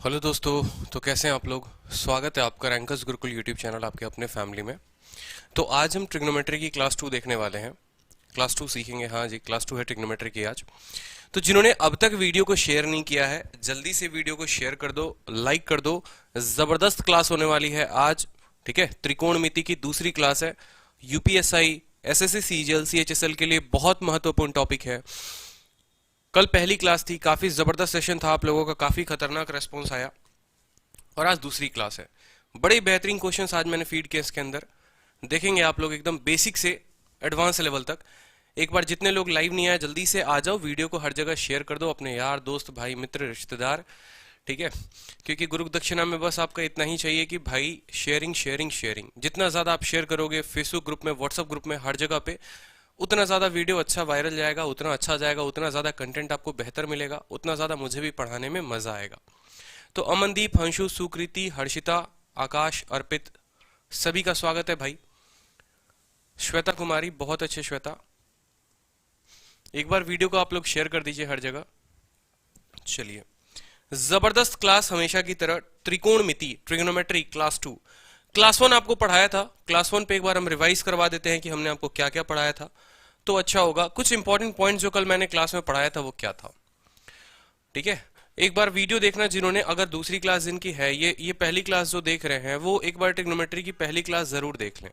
Hello दोस्तों। तो कैसे हैं आप लोग। स्वागत है आपका रैंकर्स गुरुकुल यूट्यूब चैनल आपके अपने फैमिली में। तो आज हम ट्रिग्नोमेट्री की क्लास 2 देखने वाले हैं। क्लास 2 सीखेंगे। हाँ जी, क्लास 2 है ट्रिग्नोमेट्री की आज। तो जिन्होंने अब तक वीडियो को शेयर नहीं किया है, जल्दी से वीडियो को शेयर कर दो, लाइक कर दो। जबरदस्त क्लास होने वाली है आज। ठीक है, त्रिकोणमिति की दूसरी क्लास है। यूपीएसआई, एसएससी, सीजीएल, सीएचएसएल के लिए बहुत महत्वपूर्ण टॉपिक है। कल पहली क्लास थी, काफी जबरदस्त सेशन था आप लोगों का, काफी खतरनाक रेस्पॉन्स आया। और आज दूसरी क्लास है। बड़े बेहतरीन क्वेश्चंस आज मैंने फीड किए इसके अंदर। देखेंगे आप लोग एकदम बेसिक से एडवांस लेवल तक। एक बार जितने लोग लाइव नहीं आए जल्दी से आ जाओ, वीडियो को हर जगह शेयर कर दो अपने यार दोस्त भाई मित्र रिश्तेदार। ठीक है, क्योंकि गुरु दक्षिणा में बस आपका इतना ही चाहिए कि भाई शेयरिंग शेयरिंग शेयरिंग। जितना ज्यादा आप शेयर करोगे फेसबुक ग्रुप में, व्हाट्सएप ग्रुप में, हर जगह पे, उतना ज्यादा वीडियो अच्छा वायरल जाएगा, उतना अच्छा जाएगा, उतना ज्यादा कंटेंट आपको बेहतर मिलेगा, उतना ज्यादा मुझे भी पढ़ाने में मजा आएगा। तो अमनदीप, हंशु, सुकृति, हर्षिता, आकाश, अर्पित, सभी का स्वागत है भाई। श्वेता कुमारी, बहुत अच्छे श्वेता। एक बार वीडियो को आप लोग शेयर कर दीजिए हर जगह। चलिए, जबरदस्त क्लास हमेशा की तरह। त्रिकोणमिति, ट्रिग्नोमेट्री, क्लास 2। क्लास 1 आपको पढ़ाया था। क्लास 1 पे एक बार हम रिवाइज करवा देते हैं कि हमने आपको क्या क्या पढ़ाया था, तो अच्छा होगा। कुछ इंपॉर्टेंट पॉइंट जो कल मैंने क्लास में पढ़ाया था वो क्या था। ठीक है, एक बार वीडियो देखना जिन्होंने, अगर दूसरी क्लास जिनकी है, ये पहली क्लास जो देख रहे हैं वो एक बार ट्रिग्नोमेट्री की पहली क्लास जरूर देख लें।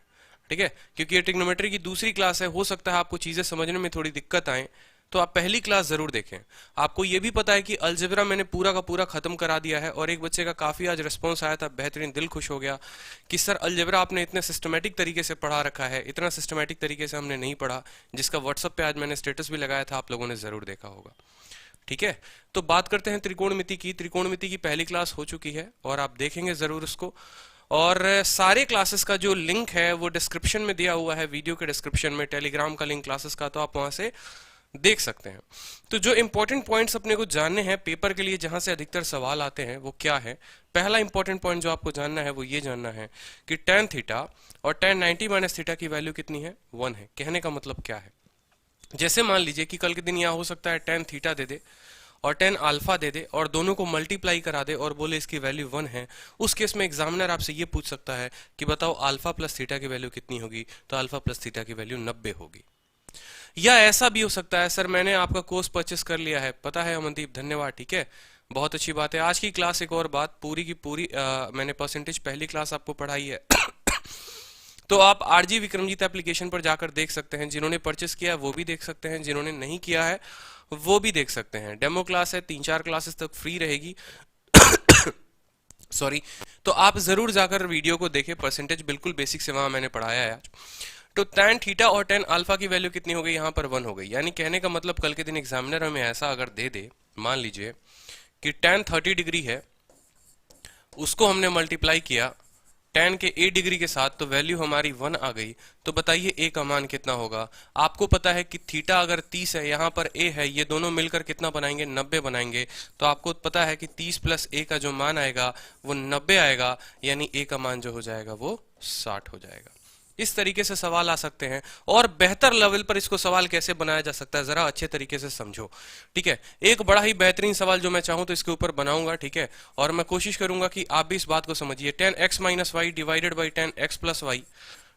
ठीक है, क्योंकि ये ट्रिग्नोमेट्री की दूसरी क्लास है, हो सकता है आपको चीजें समझने में थोड़ी दिक्कत आए, तो आप पहली क्लास जरूर देखें। आपको ये भी पता है कि अलजेब्रा मैंने पूरा का पूरा खत्म करा दिया है, और एक बच्चे का काफी आज रिस्पॉन्स आया था, बेहतरीन, दिल खुश हो गया कि सर अलजेब्रा आपने इतने सिस्टमेटिक तरीके से पढ़ा रखा है। इतना सिस्टमेटिक तरीके से हमने नहीं पढ़ा, जिसका व्हाट्सएप पे आज मैंने स्टेटस भी लगाया था, आप लोगों ने जरूर देखा होगा। ठीक है, तो बात करते हैं त्रिकोणमिति की। त्रिकोणमिति की पहली क्लास हो चुकी है और आप देखेंगे जरूर उसको। और सारे क्लासेस का जो लिंक है वो डिस्क्रिप्शन में दिया हुआ है, वीडियो के डिस्क्रिप्शन में टेलीग्राम का लिंक क्लासेस का, तो आप वहां से देख सकते हैं। तो जो इंपॉर्टेंट पॉइंट्स अपने को जानने हैं पेपर के लिए, जहां से अधिकतर सवाल आते हैं, वो क्या है। पहला इंपॉर्टेंट पॉइंट जो आपको जानना है वो ये जानना है कि टेन थीटा और टेन 90 माइनस थीटा की वैल्यू कितनी है, 1 है। कहने का मतलब क्या है, जैसे मान लीजिए कि कल के दिन यहाँ हो सकता है टेन थीटा दे दे और टेन अल्फा दे दे और दोनों को मल्टीप्लाई करा दे और बोले इसकी वैल्यू 1 है। उस केस में एग्जामिनर आपसे ये पूछ सकता है कि बताओ अल्फा प्लस थीटा की वैल्यू कितनी होगी, तो अल्फा प्लस थीटा की वैल्यू 90 होगी। या ऐसा भी हो सकता है, सर मैंने आपका कोर्स परचेस कर लिया है, पता है अमनदीप, धन्यवाद। ठीक है, बहुत अच्छी बात है। आज की क्लास एक और बात, पूरी की पूरी मैंने परसेंटेज पहली क्लास आपको पढ़ाई है तो आप आरजी विक्रमजीत एप्लीकेशन पर जाकर देख सकते हैं। जिन्होंने परचेस किया है वो भी देख सकते हैं, जिन्होंने नहीं किया है वो भी देख सकते हैं। डेमो क्लास है, 3-4 क्लासेस तक फ्री रहेगी सॉरी। तो आप जरूर जाकर वीडियो को देखें, परसेंटेज बिल्कुल बेसिक से वहां मैंने पढ़ाया है आज। तो टेन थीटा और टेन अल्फा की वैल्यू कितनी हो गई, यहाँ पर 1 हो गई। यानी कहने का मतलब कल के दिन एग्जामिनर हमें ऐसा अगर दे दे, मान लीजिए कि टेन 30 डिग्री है, उसको हमने मल्टीप्लाई किया टेन के ए डिग्री के साथ, तो वैल्यू हमारी 1 आ गई। तो बताइए ए का मान कितना होगा। आपको पता है कि थीटा अगर 30 है, यहाँ पर ए है, ये दोनों मिलकर कितना बनाएंगे, 90 बनाएंगे। तो आपको पता है कि 30 प्लस ए का जो मान आएगा वो 90 आएगा, यानी ए का मान जो हो जाएगा वो 60 हो जाएगा। इस तरीके से सवाल आ सकते हैं, और बेहतर लेवल पर इसको सवाल कैसे बनाया जा सकता है जरा अच्छे तरीके से समझो। ठीक है, एक बड़ा ही बेहतरीन सवाल जो मैं चाहूं तो इसके ऊपर बनाऊंगा। ठीक है, और मैं कोशिश करूंगा कि आप भी इस बात को समझिए। Ten X minus Y divided by ten X plus Y,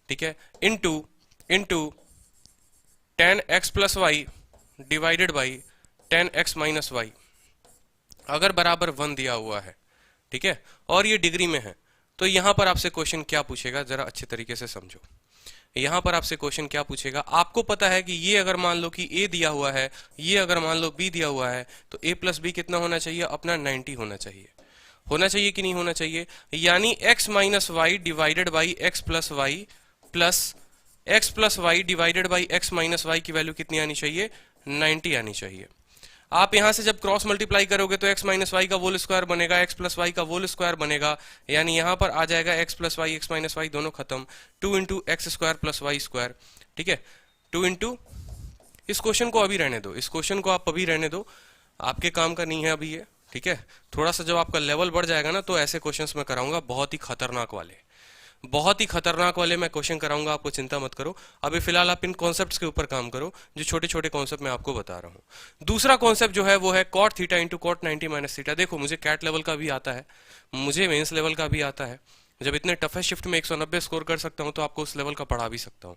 ठीक है, into into ten X plus Y divided by ten X minus Y, अगर बराबर 1 दिया हुआ है, ठीक है, और ये डिग्री में है, तो यहां पर आपसे क्वेश्चन क्या पूछेगा जरा अच्छे तरीके से समझो। यहां पर आपसे क्वेश्चन क्या पूछेगा, आपको पता है कि ये अगर मान लो कि ए दिया हुआ है, ये अगर मान लो बी दिया हुआ है, तो ए प्लस बी कितना होना चाहिए, अपना 90 होना चाहिए। होना चाहिए कि नहीं होना चाहिए। यानी x minus Y divided by X plus Y plus X plus Y divided by X minus Y की वैल्यू कितनी आनी चाहिए, 90 आनी चाहिए। आप यहां से जब क्रॉस मल्टीप्लाई करोगे तो x माइनस वाई का होल स्क्वायर बनेगा, x प्लस वाई का होल स्क्वायर बनेगा, यानी यहां पर आ जाएगा x plus Y, X minus Y दोनों खत्म, 2 into X square plus Y square. ठीक है, 2 इंटू, इस क्वेश्चन को अभी रहने दो, इस क्वेश्चन को आप अभी रहने दो, आपके काम का नहीं है अभी ये। ठीक है, थोड़ा सा जब आपका लेवल बढ़ जाएगा ना, तो ऐसे क्वेश्चंस मैं कराऊंगा बहुत ही खतरनाक वाले। बहुत ही खतरनाक वाले मैं क्वेश्चन कराऊंगा, आपको चिंता मत करो। अभी फिलहाल आप इन कॉन्सेप्ट्स के ऊपर काम करो, जो छोटे छोटे कॉन्सेप्ट मैं आपको बता रहा हूँ। दूसरा कॉन्सेप्ट जो है वो है cot theta into cot 90 minus theta. देखो मुझे कैट लेवल का भी आता है, मुझे मेंस लेवल का भी आता है। जब इतने टफेस्ट शिफ्ट में 190 स्कोर कर सकता हूं तो आपको उस लेवल का पढ़ा भी सकता हूं,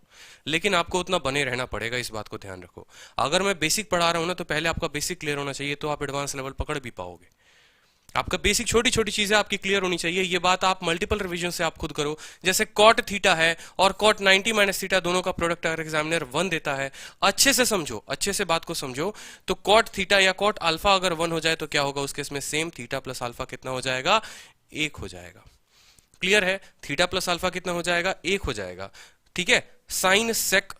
लेकिन आपको उतना बने रहना पड़ेगा, इस बात को ध्यान रखो। अगर मैं बेसिक पढ़ा रहा हूं ना, तो पहले आपका बेसिक क्लियर होना चाहिए, तो आप एडवांस लेवल पकड़ भी पाओगे। आपका बेसिक छोटी छोटी चीजें आपकी क्लियर होनी चाहिए। ये बात आप मल्टीपल रिवीजन से आप खुद करो। जैसे कॉट थीटा है और कॉट 90 माइनस थीटा, दोनों का प्रोडक्ट अगर एग्जामिनर 1 देता है, अच्छे से समझो, अच्छे से बात को समझो। तो कॉट थीटा या कॉट अल्फा अगर 1 हो जाए तो क्या होगा उस केस में, सेम थीटा प्लस अल्फा कितना हो जाएगा, 1 हो जाएगा। क्लियर है, थीटा प्लस अल्फा कितना हो जाएगा, 1 हो जाएगा। ठीक है, साइन सेक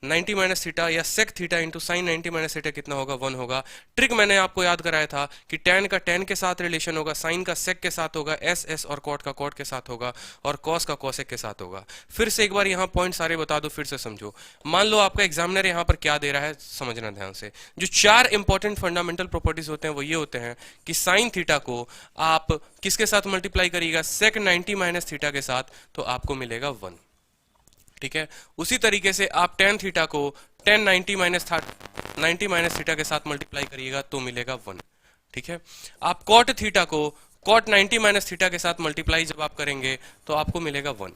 90 माइनस थीटा या sec theta into sine 90 minus theta कितना होगा, 1 होगा। ट्रिक मैंने आपको याद कराया था कि टैन का टैन के साथ रिलेशन होगा, साइन का सेक के साथ होगा, एस एस और कॉट का कॉट के साथ होगा, और कॉस का कॉसेक के साथ होगा। फिर से एक बार यहाँ पॉइंट सारे बता दो, फिर से समझो। मान लो आपका एग्जामिनर यहाँ पर क्या दे रहा है, समझना ध्यान से। जो 4 इंपॉर्टेंट फंडामेंटल प्रॉपर्टीज होते हैं वो ये होते हैं कि साइन थीटा को आप किसके साथ मल्टीप्लाई करिएगा, सेक 90 माइनस थीटा के साथ, तो आपको मिलेगा 1। ठीक है, उसी तरीके से आप टेन थीटा को टेन 90 माइनस थीटा के साथ मल्टीप्लाई करिएगा तो मिलेगा 1। ठीक है, आप कॉट थीटा को कॉट 90 माइनस थीटा के साथ मल्टीप्लाई जब आप करेंगे तो आपको मिलेगा 1।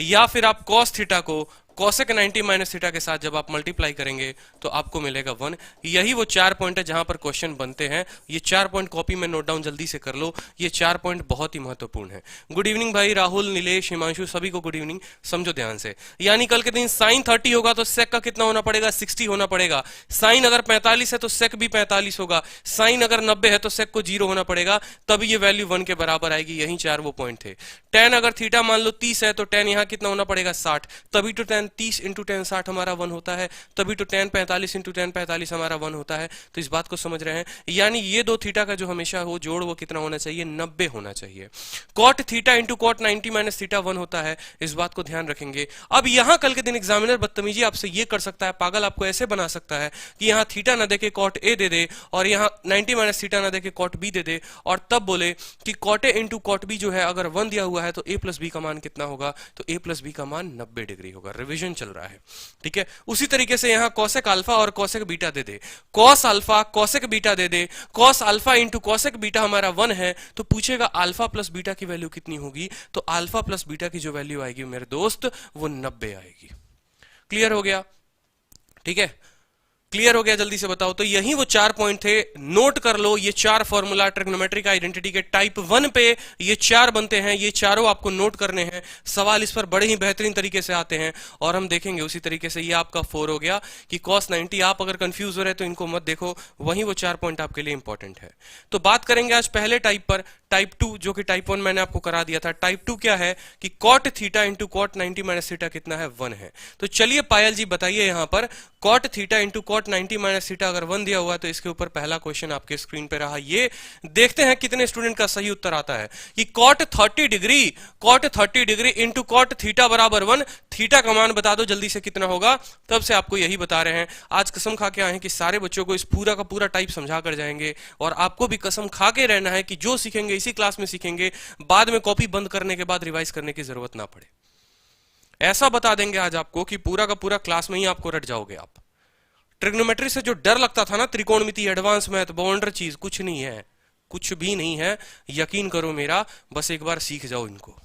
या फिर आप कॉस थीटा को कॉसेक 90 माइनस थीटा के साथ जब आप मल्टीप्लाई करेंगे तो आपको मिलेगा 1। यही वो 4 पॉइंट है जहां पर क्वेश्चन बनते हैं। ये 4 पॉइंट कॉपी में नोट डाउन जल्दी से कर लो, ये 4 पॉइंट बहुत ही महत्वपूर्ण है। गुड इवनिंग भाई, राहुल, नीलेश, हिमांशु, सभी को गुड इवनिंग। समझो ध्यान से, यानी कल के दिन साइन 30 होगा तो सेक का कितना होना पड़ेगा, 60 होना पड़ेगा। साइन अगर 45 है तो सेक भी 45 होगा। साइन अगर 90 है तो सेक को 0 होना पड़ेगा, तभी ये वैल्यू 1 के बराबर आएगी। यही 4 वो पॉइंट थे। टेन अगर थीटा मान लो 30 है तो टेन यहाँ कितना होना पड़ेगा, 60, तभी तो टेन 30 इंटू टेन 60 हमारा 1 होता है, तभी तो टेन 45 इंटू टेन 45 हमारा 1 होता है। तो इस बात को समझ रहे हैं, यानी ये दो थीटा का जो हमेशा हो जोड़ वो कितना होना चाहिए, 90 होना चाहिए। Cot theta into cot 90 minus theta 1 होता है, इस बात को ध्यान रखेंगे। अब यहां कल के दिन एग्जामिनर बदतमीजी आपसे ये कर सकता है, पागल आपको ऐसे बना सकता है कि यहां थीटा ना देके कॉट ए दे दे और यहां 90 माइनस थीटा ना देके कॉट बी दे दे, और तब बोले कि cot A into cot B जो है अगर 1 दिया हुआ है तो ए प्लस बी का मान कितना होगा, तो ए प्लस बी का मान 90 डिग्री होगा। रिवीजन चल रहा है, ठीक है। उसी तरीके से यहां कॉसेक अल्फा और कॉसेक बीटा दे दे, कॉस अल्फा कॉसेक बीटा दे दे, cos alpha into cosec beta हमारा 1 है, तो पूछेगा अल्फा प्लस बीटा की वैल्यू कितनी होगी, तो अल्फा प्लस बीटा की जो वैल्यू आएगी मेरे दोस्त वो 90 आएगी। क्लियर हो गया, ठीक है, क्लियर हो गया, जल्दी से बताओ। तो यही वो 4 पॉइंट थे, नोट कर लो। ये 4 फॉर्मूला ट्रिग्नोमेट्रिक आइडेंटिटी के टाइप 1 पे ये 4 बनते हैं, ये चारों आपको नोट करने हैं। सवाल इस पर बड़े ही बेहतरीन तरीके से आते हैं और हम देखेंगे उसी तरीके से। ये आपका 4 हो गया कि cos 90। आप अगर कंफ्यूज हो रहे तो इनको मत देखो, वही वो 4 पॉइंट आपके लिए इंपॉर्टेंट है। तो बात करेंगे आज पहले टाइप पर, टाइप 2, जो कि टाइप 1 मैंने आपको करा दिया था। टाइप 2 क्या है कि cot theta into cot 90 minus theta कितना है, 1 है। तो चलिए पायल जी बताइए यहां पर cot theta into cot 90 minus theta अगर 1 दिया हुआ है तो इसके ऊपर पहला क्वेश्चन आपके स्क्रीन पे रहा। ये देखते हैं कितने स्टूडेंट का सही उत्तर आता है कि cot 30 degree into cot theta बराबर 1। थीटा का मान बता दो जल्दी से कितना होगा, तब से आपको यही बता रहे हैं। आज कसम खा के आए हैं कि सारे बच्चों को इस पूरा का पूरा टाइप समझा कर जाएंगे, और आपको भी कसम खा के रहना है कि जो सीखेंगे इसी क्लास में सीखेंगे, बाद में कॉपी बंद करने के बाद रिवाइज करने की जरूरत ना पड़े। ऐसा बता देंगे आज आपको कि पूरा का पूरा क्लास में ही आपको रट जाओगे आप। ट्रिग्नोमेट्री से जो डर लगता था ना, त्रिकोणमिति, एडवांस मैथ, बाउंड्री चीज, कुछ नहीं है, कुछ भी नहीं है। यकीन करो मेरा, बस एक बार सीख जाओ इनको।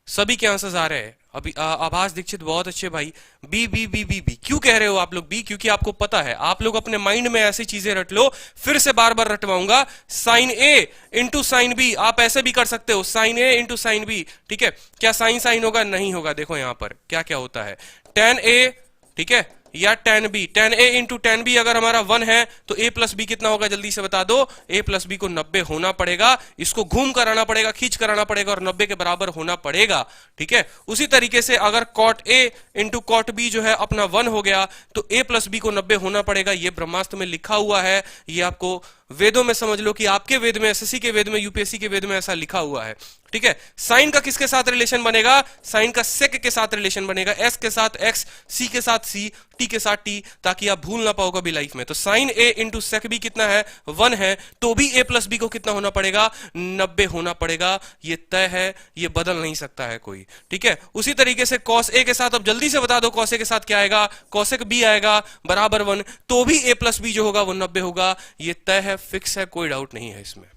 सभी के आंसर्स आ रहे हैं अभी। आभास दीक्षित बहुत अच्छे भाई। B B B B B क्यों कह रहे हो आप लोग बी? क्योंकि आपको पता है, आप लोग अपने माइंड में ऐसी चीजें रट लो। फिर से बार बार रटवाऊंगा, साइन ए इंटू साइन बी, आप ऐसे भी कर सकते हो, साइन ए इंटू साइन बी, ठीक है। क्या साइन साइन होगा? नहीं होगा। देखो यहां पर क्या क्या होता है, टेन ए, ठीक है, या टेन बी। टेन ए इंटू टेन बी अगर हमारा 1 है तो ए प्लस बी कितना होगा, जल्दी से बता दो। ए प्लस बी को 90 होना पड़ेगा, इसको घूम कर आना पड़ेगा, खींच कर आना पड़ेगा और 90 के बराबर होना पड़ेगा, ठीक है। उसी तरीके से अगर cot A into cot B जो है अपना 1 हो गया तो ए प्लस बी को 90 होना पड़ेगा। ये ब्रह्मास्त्र में लिखा हुआ है, ये आपको वेदों में समझ लो कि आपके वेद में, एसएससी के वेद में, यूपीएससी के वेद में ऐसा लिखा हुआ है। ठीक है, साइन का किसके साथ रिलेशन बनेगा? साइन का सेक के साथ रिलेशन बनेगा, एस के साथ एक्स, सी के साथ सी, टी के साथ टी, ताकि आप भूल ना पाओ कभी लाइफ में। तो साइन ए इंटू सेक भी कितना है? 1 है, तो भी ए प्लस बी को कितना होना पड़ेगा? 90 होना पड़ेगा। ये तय है, ये बदल नहीं सकता है कोई। ठीक है, उसी तरीके से कॉस ए के साथ, अब जल्दी से बता दो कॉस ए के साथ क्या आएगा? कॉसेक बी आएगा बराबर 1, तो भी ए प्लस बी जो होगा वो 90 होगा। ये तय है, फिक्स है, कोई डाउट नहीं है इसमें,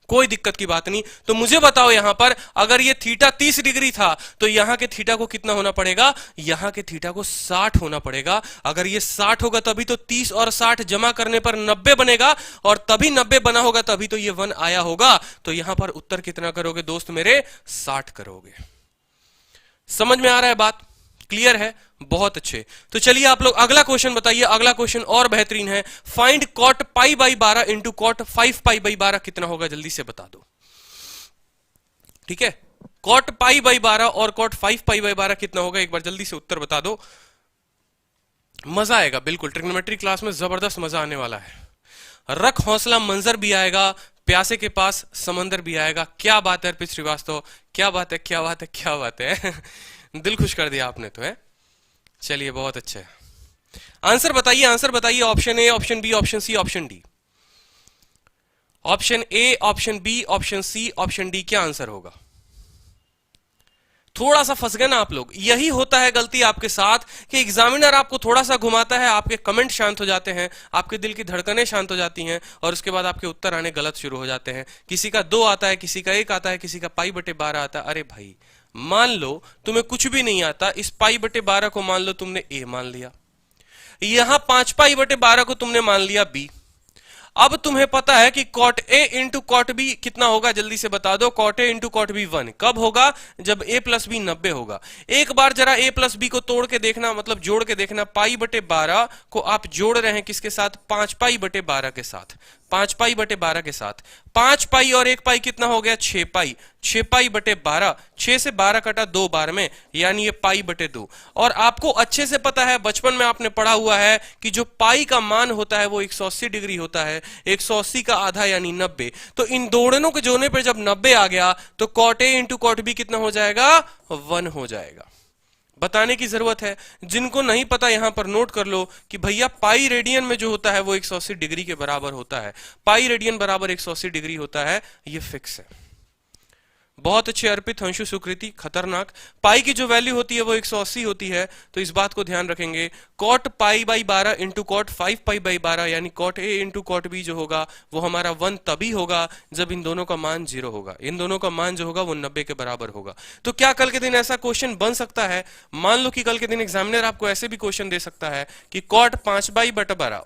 कोई दिक्कत की बात नहीं। तो मुझे बताओ यहां पर अगर ये थीटा 30 डिग्री था तो यहां के थीटा को कितना होना पड़ेगा? यहां के थीटा को 60 होना पड़ेगा। अगर ये 60 होगा तभी तो 30 और 60 जमा करने पर 90 बनेगा, और तभी 90 बना होगा तभी तो ये 1 आया होगा। तो यहां पर उत्तर कितना करोगे दोस्त मेरे? 60 करोगे। समझ में आ रहा है बात? क्लियर है? बहुत अच्छे। तो चलिए आप लोग अगला क्वेश्चन बताइए। अगला क्वेश्चन और बेहतरीन है। Find cot pi by 12 into cot 5 pi by 12 कितना होगा? जल्दी से बता दो। ठीक है, कॉट पाई बाई 12 और कॉट 5 पाई बाई 12 कितना होगा? एक बार जल्दी से उत्तर बता दो। मजा आएगा, बिल्कुल ट्रिग्नोमेट्री क्लास में जबरदस्त मजा आने वाला है। रख हौसला, मंजर भी आएगा, प्यासे के पास समंदर भी आएगा। क्या बात है अर्पित श्रीवास्तव, क्या बात है, क्या बात है, क्या बात है। दिल खुश कर दिया आपने तो, है। चलिए बहुत अच्छा है। आंसर बताइए, आंसर बताइए। Option A, option B, option C, option D. Option A, option B, option C, option D, क्या आंसर होगा? थोड़ा सा फंस गए ना आप लोग। यही होता है गलती आपके साथ कि एग्जामिनर आपको थोड़ा सा घुमाता है, आपके कमेंट शांत हो जाते हैं, आपके दिल की धड़कनें शांत हो जाती हैं, और उसके बाद आपके उत्तर आने गलत शुरू हो जाते हैं। किसी का 2 आता है, किसी का 1 आता है, किसी का पाई बटे 12 आता है। अरे भाई मान लो तुम्हें कुछ भी नहीं आता, इस पाई बटे 12 को मान लो तुमने ए मान लिया, यहां 5 पाई बटे 12 को तुमने मान लिया बी। अब तुम्हें पता है कि cot A into cot B कितना होगा? जल्दी से बता दो। Cot A into cot B 1 कब होगा? जब ए प्लस बी 90 होगा। एक बार जरा ए प्लस बी को तोड़ के देखना, मतलब जोड़ के देखना। पाई बटे 12 को आप जोड़ रहे हैं किसके साथ? 5 पाई बटे 12 के साथ। 5 पाई बटे 12 के साथ 5 पाई और 1 पाई कितना हो गया? 6 पाई। 6 पाई बटे 12, 6 से 12 कटा 2 बार में, यानी ये पाई बटे 2। और आपको अच्छे से पता है, बचपन में आपने पढ़ा हुआ है कि जो पाई का मान होता है वो 180 डिग्री होता है। 180 का आधा यानी 90। तो इन दोनों के जोड़ने पर जब 90 आ गया तो cot A into cot B कितना हो जाएगा? 1 हो जाएगा। बताने की जरूरत है, जिनको नहीं पता यहां पर नोट कर लो कि भैया पाई रेडियन में जो होता है वो 180 डिग्री के बराबर होता है। पाई रेडियन बराबर 180 डिग्री होता है, ये फिक्स है। बहुत अच्छे अर्पित, हंशु, सुकृति, खतरनाक। पाई की जो वैल्यू होती है वो 180 होती है, तो इस बात को ध्यान रखेंगे। Cot pi by 12 into cot 5 pi by 12 यानी cot A into cot B जो होगा वो हमारा 1 तभी होगा जब इन दोनों का मान 0 होगा। इन दोनों का मान जो होगा वो 90 के बराबर होगा। तो क्या कल के दिन ऐसा क्वेश्चन बन सकता है? मान लो कि कल के दिन एग्जामिनर आपको ऐसे भी क्वेश्चन दे सकता है कि कॉट 5 बाई बटा 12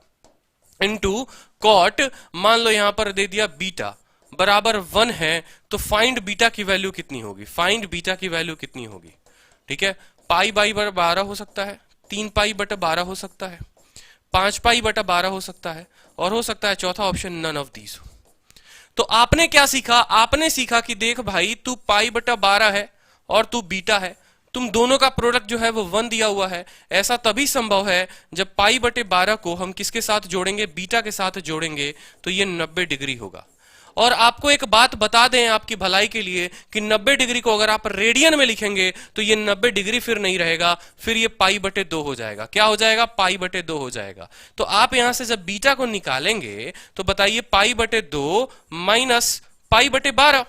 इंटू कॉट, मान लो यहां पर दे दिया बीटा बराबर 1 है, तो फाइंड बीटा की वैल्यू कितनी होगी? फाइंड बीटा की वैल्यू कितनी होगी? ठीक है, पाई बाई बटा 12 हो सकता है, 3 पाई बटा 12 हो सकता है, 5 पाई बटा 12 हो सकता है, और हो सकता है चौथा ऑप्शन नन ऑफ दीज हो। तो आपने क्या सीखा? आपने सीखा कि देख भाई तू पाई बटा 12 है और तू बीटा है, तुम दोनों का प्रोडक्ट जो है वो 1 दिया हुआ है। ऐसा तभी संभव है जब पाई बटे 12 को हम किसके साथ जोड़ेंगे? बीटा के साथ जोड़ेंगे, तो ये 90 डिग्री होगा। और आपको एक बात बता दें आपकी भलाई के लिए कि 90 डिग्री को अगर आप रेडियन में लिखेंगे तो ये 90 डिग्री फिर नहीं रहेगा, फिर ये पाई बटे 2 हो जाएगा। क्या हो जाएगा? पाई बटे 2 हो जाएगा। तो आप यहां से जब बीटा को निकालेंगे तो बताइए पाई बटे 2 माइनस पाई बटे 12।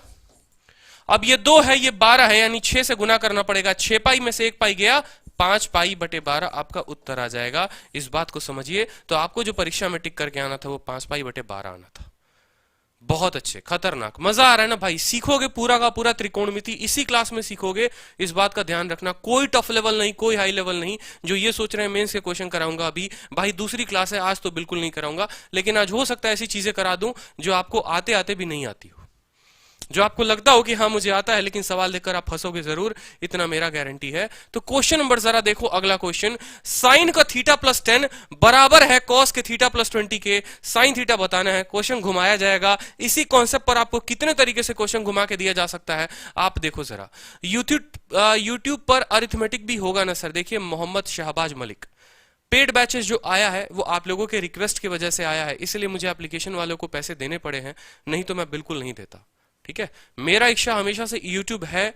अब ये 2 है, ये 12 है, यानी 6 से गुना करना पड़ेगा। 6 पाई में से 1 पाई गया, 5 पाई बटे 12 आपका उत्तर आ जाएगा। इस बात को समझिए। तो आपको जो परीक्षा में टिक करके आना था वो 5 पाई बटे 12 आना था। बहुत अच्छे, खतरनाक। मजा आ रहा है ना भाई? सीखोगे पूरा का पूरा त्रिकोणमिति इसी क्लास में सीखोगे। इस बात का ध्यान रखना, कोई टफ लेवल नहीं, कोई हाई लेवल नहीं। जो ये सोच रहे हैं मेंस के क्वेश्चन कराऊंगा अभी, भाई दूसरी क्लास है, आज तो बिल्कुल नहीं कराऊंगा, लेकिन आज हो सकता है ऐसी चीजें करा दूं जो आपको आते आते भी नहीं आती हो, जो आपको लगता हो कि हाँ मुझे आता है, लेकिन सवाल देखकर आप फंसोगे जरूर, इतना मेरा गारंटी है। तो क्वेश्चन नंबर जरा देखो, अगला क्वेश्चन। साइन का थीटा प्लस 10 बराबर है कॉस के थीटा प्लस 20 के। साइन थीटा बताना है, क्वेश्चन घुमाया जाएगा। इसी कॉन्सेप्ट पर आपको कितने तरीके से क्वेश्चन घुमा के दिया जा सकता है आप देखो जरा। यूट्यूब पर अरिथमेटिक भी होगा ना सर? देखिए मोहम्मद शहबाज मलिक, पेड बैचेस जो आया है वो आप लोगों के रिक्वेस्ट की वजह से आया है, इसलिए मुझे एप्लीकेशन वालों को पैसे देने पड़े हैं, नहीं तो मैं बिल्कुल नहीं देता। ठीक है, मेरा इच्छा हमेशा से यूट्यूब है,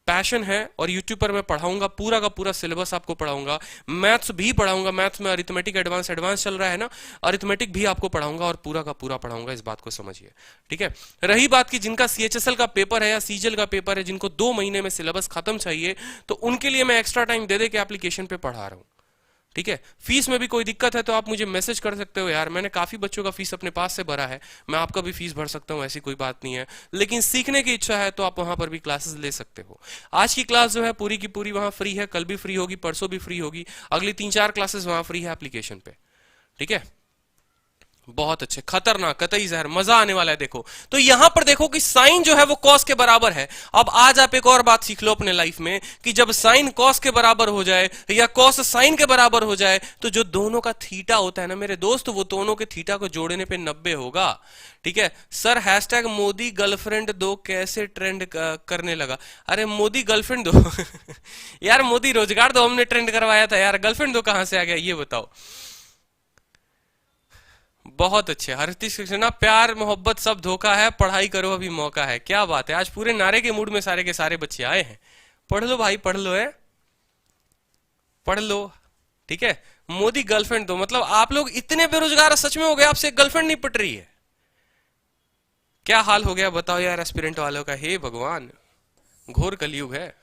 पैशन है, और यूट्यूब पर मैं पढ़ाऊंगा, पूरा का पूरा सिलेबस आपको पढ़ाऊंगा, मैथ्स भी पढ़ाऊंगा, मैथ्स में अरिथमेटिक एडवांस चल रहा है ना, अरिथमेटिक भी आपको पढ़ाऊंगा और पूरा का पूरा पढ़ाऊंगा, इस बात को समझिए। ठीक है, रही बात की जिनका सीएचएसएल का पेपर है या सीजीएल का पेपर है, जिनको 2 महीने में सिलेबस खत्म चाहिए, तो उनके लिए मैं एक्स्ट्रा टाइम दे के एप्लीकेशन पे पढ़ा रहा हूं। ठीक है, फीस में भी कोई दिक्कत है तो आप मुझे मैसेज कर सकते हो, यार मैंने काफी बच्चों का फीस अपने पास से भरा है, मैं आपका भी फीस भर सकता हूं, ऐसी कोई बात नहीं है। लेकिन सीखने की इच्छा है तो आप वहां पर भी क्लासेस ले सकते हो। आज की क्लास जो है पूरी की पूरी वहां फ्री है, कल भी फ्री होगी, परसों भी फ्री होगी, अगली 3-4 क्लासेस वहां फ्री है एप्लीकेशन पे। ठीक है, बहुत अच्छे, खतरनाक, कतई जहर, मजा आने वाला है। देखो तो यहां पर देखो कि साइन जो है वो कॉस के बराबर है। अब आज आप एक और बात सीख लो अपने लाइफ में कि जब साइन कॉस के बराबर हो जाए या कॉस साइन के बराबर हो जाए तो जो दोनों का थीटा होता है ना मेरे दोस्त, वो दोनों के थीटा को जोड़ने पे 90 होगा। ठीक है सर, हैशटैग मोदी गर्लफ्रेंड दो कैसे ट्रेंड करने लगा? अरे मोदी गर्लफ्रेंड दो यार मोदी रोजगार दो हमने ट्रेंड करवाया था यार, गर्लफ्रेंड दो कहां से आ गया ये बताओ। बहुत अच्छे हरतीश कृष्णा, प्यार मोहब्बत सब धोखा है, पढ़ाई करो अभी मौका है। क्या बात है, आज पूरे नारे के मूड में सारे के सारे बच्चे आए हैं। पढ़ लो भाई, पढ़ लो, है पढ़ लो। ठीक है, मोदी गर्लफ्रेंड दो, मतलब आप लोग इतने बेरोजगार सच में हो गए, आपसे गर्लफ्रेंड नहीं पट रही है? क्या हाल हो गया बताओ यार एस्पिरेंट वालों का। हे भगवान, घोर कलयुग है।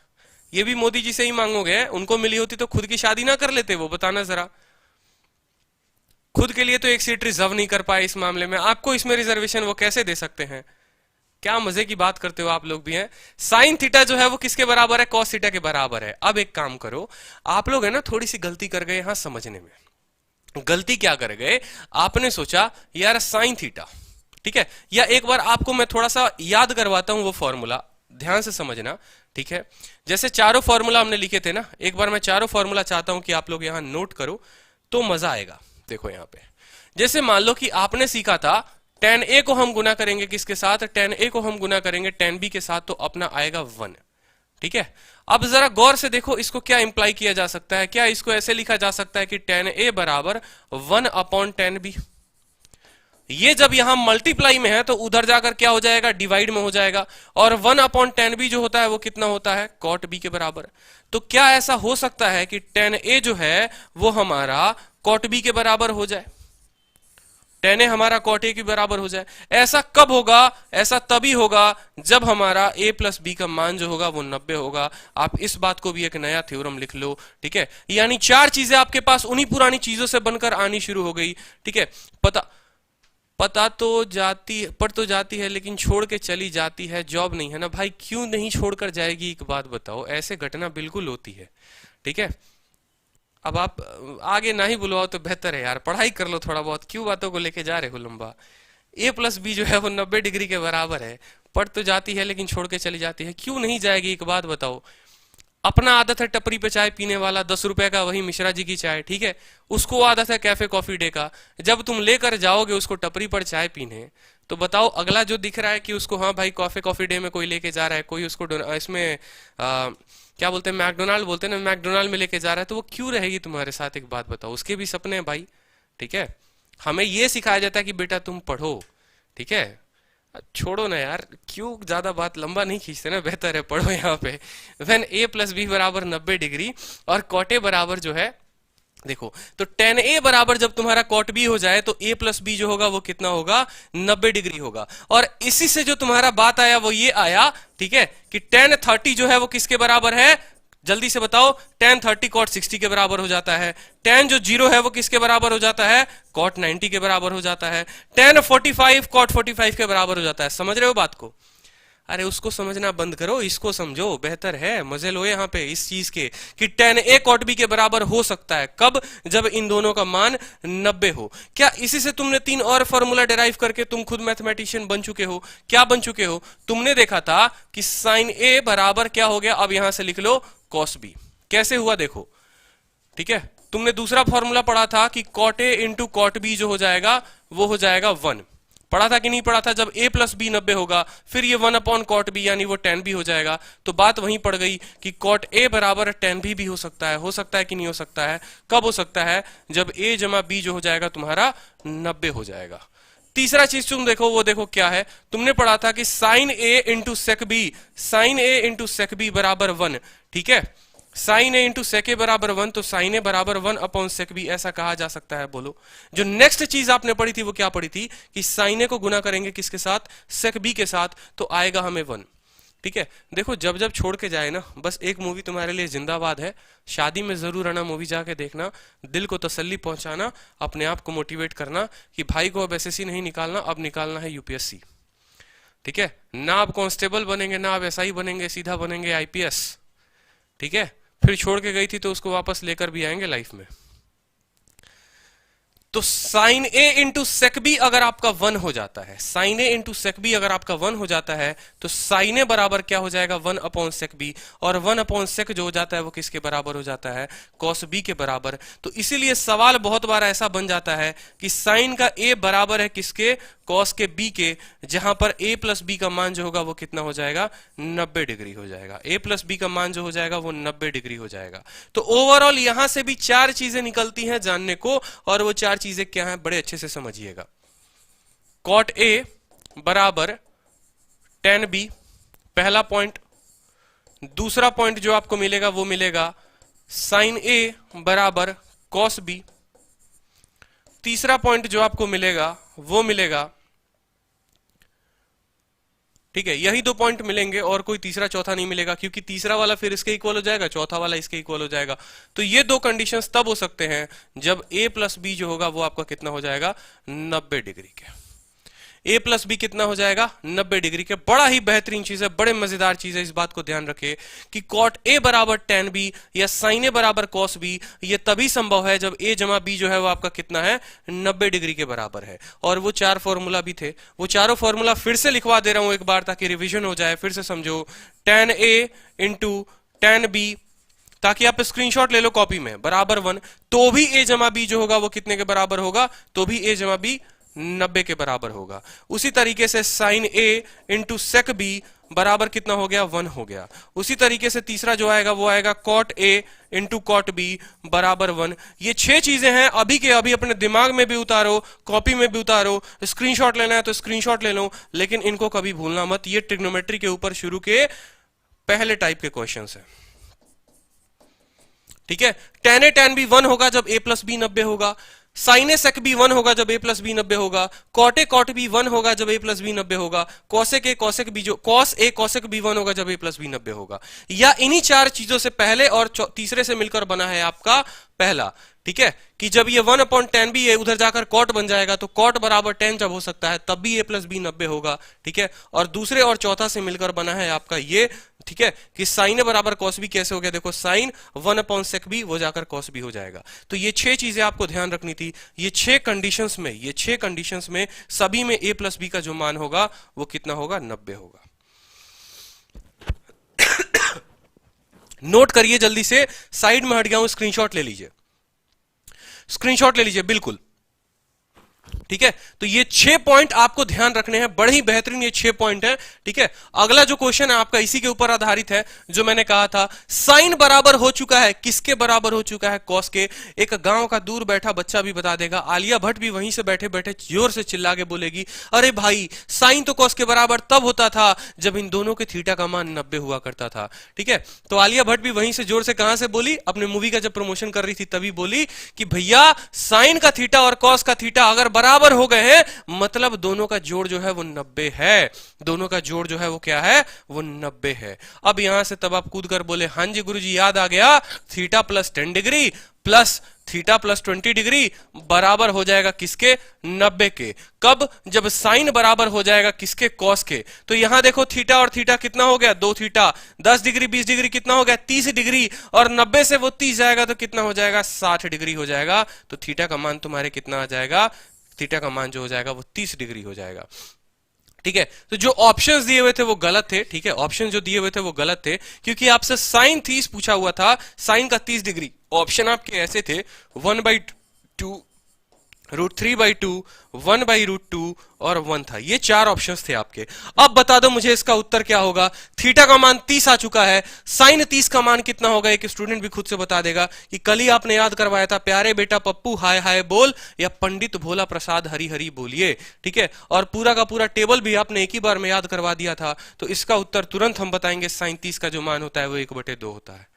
ये भी मोदी जी से ही मांगोगे? उनको मिली होती तो खुद की शादी ना कर लेते वो, बताना जरा। खुद के लिए तो एक सीट रिजर्व नहीं कर पाए, इस मामले में आपको इसमें रिजर्वेशन वो कैसे दे सकते हैं? क्या मजे की बात करते हो आप लोग भी हैं। साइन थीटा जो है वो किसके बराबर है? कॉस थीटा के बराबर है। अब एक काम करो, आप लोग है ना थोड़ी सी गलती कर गए यहां समझने में। गलती क्या कर गए, आपने सोचा यार साइन थीटा, ठीक है, या एक बार आपको मैं थोड़ा सा याद करवाता हूं वो फॉर्मूला, ध्यान से समझना। ठीक है, जैसे चारों फॉर्मूला हमने लिखे थे ना, एक बार मैं चारों फॉर्मूला चाहता हूं कि आप लोग यहां नोट करो तो मजा आएगा। देखो यहां पे, जैसे मान लो कि आपने सीखा था tan a को हम गुना करेंगे किसके साथ? tan a को हम गुना करेंगे tan b के साथ, तो अपना आएगा 1। ठीक है, अब जरा गौर से देखो इसको क्या इंप्लाई किया जा सकता है। क्या इसको ऐसे लिखा जा सकता है कि tan a बराबर 1/tan b? ये जब यहां मल्टीप्लाई में है तो उधर जाकर क्या हो जाएगा? डिवाइड में हो जाएगा। और 1/tan b जो होता है वो कितना होता है? cot b के बराबर। तो क्या ऐसा हो सकता है कि tan a जो है वो हमारा cot b के बराबर हो जाए? tan a हमारा cot a के बराबर हो जाए। ऐसा कब होगा? ऐसा तभी होगा जब हमारा a प्लस b का मान जो होगा वो 90 होगा। आप इस बात को भी एक नया थ्योरम लिख लो। ठीक है, यानी 4 चीजें आपके पास उन्हीं पुरानी चीजों से बनकर आनी शुरू हो गई। ठीक है, पता तो जाती है लेकिन छोड़ के चली जाती है, जॉब नहीं है ना भाई। क्यों नहीं छोड़कर जाएगी, एक बात बताओ, ऐसे घटना बिल्कुल होती है। ठीक है, अब आप आगे ना ही बुलवाओ तो बेहतर है यार, पढ़ाई कर लो थोड़ा बहुत, क्यों बातों को लेके जा रहे हो लंबा। a प्लस बी जो है वो 90 डिग्री के बराबर है, पढ़ तो जाती है लेकिन छोड़ के चली जाती है, क्यों नहीं जाएगी एक बात बताओ। अपना आदत है टपरी पे चाय पीने वाला, 10 रुपए का वही मिश्रा जी की चाय, ठीक है, उसको आदत है कैफे कॉफी डे का। जब तुम लेकर जाओगे उसको टपरी पर चाय पीने, तो बताओ अगला जो दिख रहा है कि उसको हाँ भाई कॉफे कॉफी डे में कोई लेके जा रहा है, कोई उसको इसमें क्या बोलते हैं, मैकडोनाल्ड बोलते हैं ना, मैकडोनाल्ड में लेके जा रहा है, तो वो क्यों रहेगी तुम्हारे साथ, एक बात बताओ। उसके भी सपने हैं भाई। ठीक है, हमें ये सिखाया जाता है कि बेटा तुम पढ़ो। ठीक है, छोड़ो ना यार, क्यों ज्यादा बात लंबा नहीं खींचते ना, बेहतर है पढ़ो यहाँ पे। व्हेन a प्लस बी बराबर 90 डिग्री और कॉट ए बराबर जो है, देखो तो tan a बराबर जब तुम्हारा cot b हो जाए तो a प्लस बी जो होगा वो कितना होगा? 90 डिग्री होगा। और इसी से जो तुम्हारा बात आया वो ये आया, ठीक है, कि tan 30 जो है वो किसके बराबर है? जल्दी से बताओ, tan 30 cot 60 के बराबर हो जाता है। tan जो 0 है वो किसके बराबर हो जाता है? cot 90 के बराबर हो जाता है। tan 45 cot 45 के बराबर हो जाता है। समझ रहे हो बात को? अरे उसको समझना बंद करो, इसको समझो, बेहतर है, मजे लो यहाँ पे इस चीज के कि tan a cot b के बराबर हो सकता है। कब? जब इन दोनों का मान 90 हो। क्या इसी से तुमने 3 और फॉर्मूला डिराइव करके तुम खुद मैथमेटिशियन बन चुके हो? क्या बन चुके हो? तुमने देखा था कि साइन a बराबर क्या हो गया, अब यहां से लिख लो cos b। कैसे हुआ देखो, ठीक है, तुमने दूसरा फॉर्मूला पढ़ा था कि cot a into cot b जो हो जाएगा वो हो जाएगा 1। पढ़ा था कि नहीं पढ़ा था? जब a प्लस बी 90 होगा फिर ये 1 अपॉन कॉट बी यानी वो tan b हो जाएगा। तो बात वहीं पड़ गई कि कॉट a बराबर tan b भी हो सकता है कि नहीं हो सकता है? कब हो सकता है? जब a जमा b जो हो जाएगा तुम्हारा 90 हो जाएगा। तीसरा चीज तुम देखो, वो देखो क्या है, तुमने पढ़ा था कि sine a into sec B, sine a into sec B बराबर 1, ठीक है। साइन ए इंटू सेक ए बराबर 1, तो साइन ए बराबर 1 अपॉन सेक बी, ऐसा कहा जा सकता है। बोलो जो नेक्स्ट चीज आपने पढ़ी थी वो क्या पढ़ी थी कि साइन ए को गुना करेंगे किसके साथ? सेक बी के साथ, तो आएगा हमें 1, ठीक है। देखो जब जब छोड़ के जाए ना, बस एक मूवी तुम्हारे लिए जिंदाबाद है, शादी में जरूर आना, मूवी जाके देखना, दिल को तसल्ली पहुंचाना, अपने आप को मोटिवेट करना कि भाई को अब एसएससी नहीं निकालना, अब निकालना है यूपीएससी, ठीक है। ना आप कांस्टेबल बनेंगे, ना आप एसआई बनेंगे, सीधा बनेंगे आईपीएस, ठीक है। फिर छोड़ के गई थी तो उसको वापस लेकर भी आएंगे लाइफ में। तो साइन ए इंटू सेक बी अगर आपका 1 हो जाता है, साइन ए इंटू सेक बी अगर आपका 1 हो जाता है, तो साइन ए बराबर क्या हो जाएगा? 1 अपॉन सेक बी, और 1 अपॉन सेक जो हो जाता है वो किसके बराबर हो जाता है? कॉस बी के बराबर। तो इसीलिए सवाल बहुत बार ऐसा बन जाता है कि साइन का ए बराबर है किसके? कॉस के बी के, जहां पर a प्लस बी का मान जो होगा वो कितना हो जाएगा? 90 डिग्री हो जाएगा। a प्लस बी का मान जो हो जाएगा वो 90 डिग्री हो जाएगा। तो ओवरऑल यहां से भी 4 चीजें निकलती हैं जानने को, और वो 4 चीजें क्या हैं बड़े अच्छे से समझिएगा। कॉट a बराबर tan b, पहला पॉइंट। दूसरा पॉइंट जो आपको मिलेगा वो मिलेगा साइन a बराबर कॉस b। तीसरा पॉइंट जो आपको मिलेगा वो मिलेगा, ठीक है, यही 2 पॉइंट मिलेंगे और कोई तीसरा चौथा नहीं मिलेगा, क्योंकि तीसरा वाला फिर इसके इक्वल हो जाएगा, चौथा वाला इसके इक्वल हो जाएगा। तो ये 2 कंडीशंस तब हो सकते हैं जब a प्लस बी जो होगा वो आपका कितना हो जाएगा? 90 डिग्री के। a प्लस बी कितना हो जाएगा? 90 डिग्री के। बड़ा ही बेहतरीन चीज है, बड़े मजेदार चीज है, इस बात को ध्यान रखिए कि कॉट a बराबर tan b या साइन a बराबर cos b, ये तभी संभव है जब a जमा b जो है वो आपका कितना है? 90 डिग्री के बराबर है। और वो 4 फॉर्मूला भी थे, वो चारों फॉर्मूला फिर से लिखवा दे रहा हूं एक बार ताकि रिविजन हो जाए, फिर से समझो। tan a into tan b, ताकि आप स्क्रीनशॉट ले लो कॉपी में, बराबर 1, तो भी a जमा b जो होगा वो कितने के बराबर होगा? तो भी a जमा b 90 के बराबर होगा। उसी तरीके से sine a into sec b बराबर कितना हो गया? 1 हो गया। उसी तरीके से तीसरा जो आएगा वो आएगा cot a into cot b बराबर 1। ये 6 चीजें हैं, अभी के अभी अपने दिमाग में भी उतारो, कॉपी में भी उतारो, स्क्रीनशॉट लेना है तो स्क्रीनशॉट ले लो, लेकिन इनको कभी भूलना मत। ये ट्रिग्नोमेट्री के ऊपर शुरू के पहले टाइप के क्वेश्चन है, ठीक है। tan a tan b 1 होगा जब a प्लस बी 90 होगा, साइन ए सेक बी 1 होगा जब a प्लस बी 90 होगा, कॉट ए कॉट बी 1 होगा जब a प्लस बी 90 होगा, कॉसेक ए कॉसेक बी जो कॉस ए कॉसेक बी 1 होगा जब a प्लस बी 90 होगा। या इन्हीं 4 चीजों से पहले और तीसरे से मिलकर बना है आपका पहला, ठीक है, कि जब ये 1 अपॉन tan b है उधर जाकर कॉट बन जाएगा, तो कॉट बराबर tan जब हो सकता है तब भी a प्लस बी 90 होगा, ठीक है। और दूसरे और चौथा से मिलकर बना है आपका ये, ठीक है, कि साइन ए बराबर कॉस बी कैसे हो गया? देखो साइन 1 अपॉन सेक बी वो जाकर कॉस बी हो जाएगा। तो ये 6 चीजें आपको ध्यान रखनी थी। ये 6 कंडीशंस में सभी में a प्लस बी का जो मान होगा वो कितना होगा? 90 होगा। नोट करिए जल्दी से, साइड में हट गया हूं, स्क्रीनशॉट ले लीजिए, स्क्रीनशॉट ले लीजिए, बिल्कुल, ठीक है। तो ये 6 पॉइंट आपको ध्यान रखने हैं, बड़े ही बेहतरीन ये 6 पॉइंट है, ठीक है। अगला जो क्वेश्चन है आपका इसी के ऊपर आधारित है, जो मैंने कहा था साइन बराबर हो चुका है, किसके बराबर हो चुका है? कॉस के। एक गांव का दूर बैठा बच्चा भी बता देगा, आलिया भट्ट भी वहीं से बैठे बैठे जोर से चिल्ला के बोलेगी, अरे भाई साइन तो कॉस के बराबर तब होता था जब इन दोनों के थीटा का मान 90 हुआ करता था, ठीक है। तो आलिया भट्ट भी वहीं से जोर से कहां से बोली? अपने मूवी का जब प्रमोशन कर रही थी तभी बोली कि भैया साइन का थीटा और कॉस का थीटा अगर बराबर हो गए हैं मतलब दोनों का जोड़ जो है वो 90 है, दोनों का जोड़ जो है वो क्या है? वो 90 है। अब यहां से तब आप कूद कर बोले, हां जी गुरुजी याद आ गया, theta plus 10 degree plus theta plus 20 degree बराबर हो जाएगा किसके? 90 के। कब? जब साइन बराबर हो जाएगा किसके? कॉस के। तो यहां देखो थीटा और थीटा कितना हो गया? 2 थीटा, 10 डिग्री 20 डिग्री कितना हो गया? 30 डिग्री, और 90 से वो 30 जाएगा तो कितना हो जाएगा? 60 डिग्री हो जाएगा। तो थीटा का मान तुम्हारे कितना आ जाएगा? थीटा का मान जो हो जाएगा वो 30 डिग्री हो जाएगा, ठीक है। तो जो ऑप्शंस दिए हुए थे वो गलत थे, ठीक है, ऑप्शन जो दिए हुए थे वो गलत थे, क्योंकि आपसे साइन 30 पूछा हुआ था, साइन का 30 डिग्री। ऑप्शन आपके ऐसे थे 1/2 √3/2, 1/√2 और 1 था। ये 4 ऑप्शंस थे आपके। अब बता दो मुझे इसका उत्तर क्या होगा। थीटा का मान 30 आ चुका है, साइन 30 का मान कितना होगा एक स्टूडेंट भी खुद से बता देगा कि कल ही आपने याद करवाया था, प्यारे बेटा पप्पू हाय हाय बोल या पंडित भोला प्रसाद हरी हरी बोलिए। ठीक है, और पूरा का पूरा टेबल भी आपने एक ही बार में याद करवा दिया था। तो इसका उत्तर तुरंत हम बताएंगे, साइन 30 का जो मान होता है वो 1/2 होता है।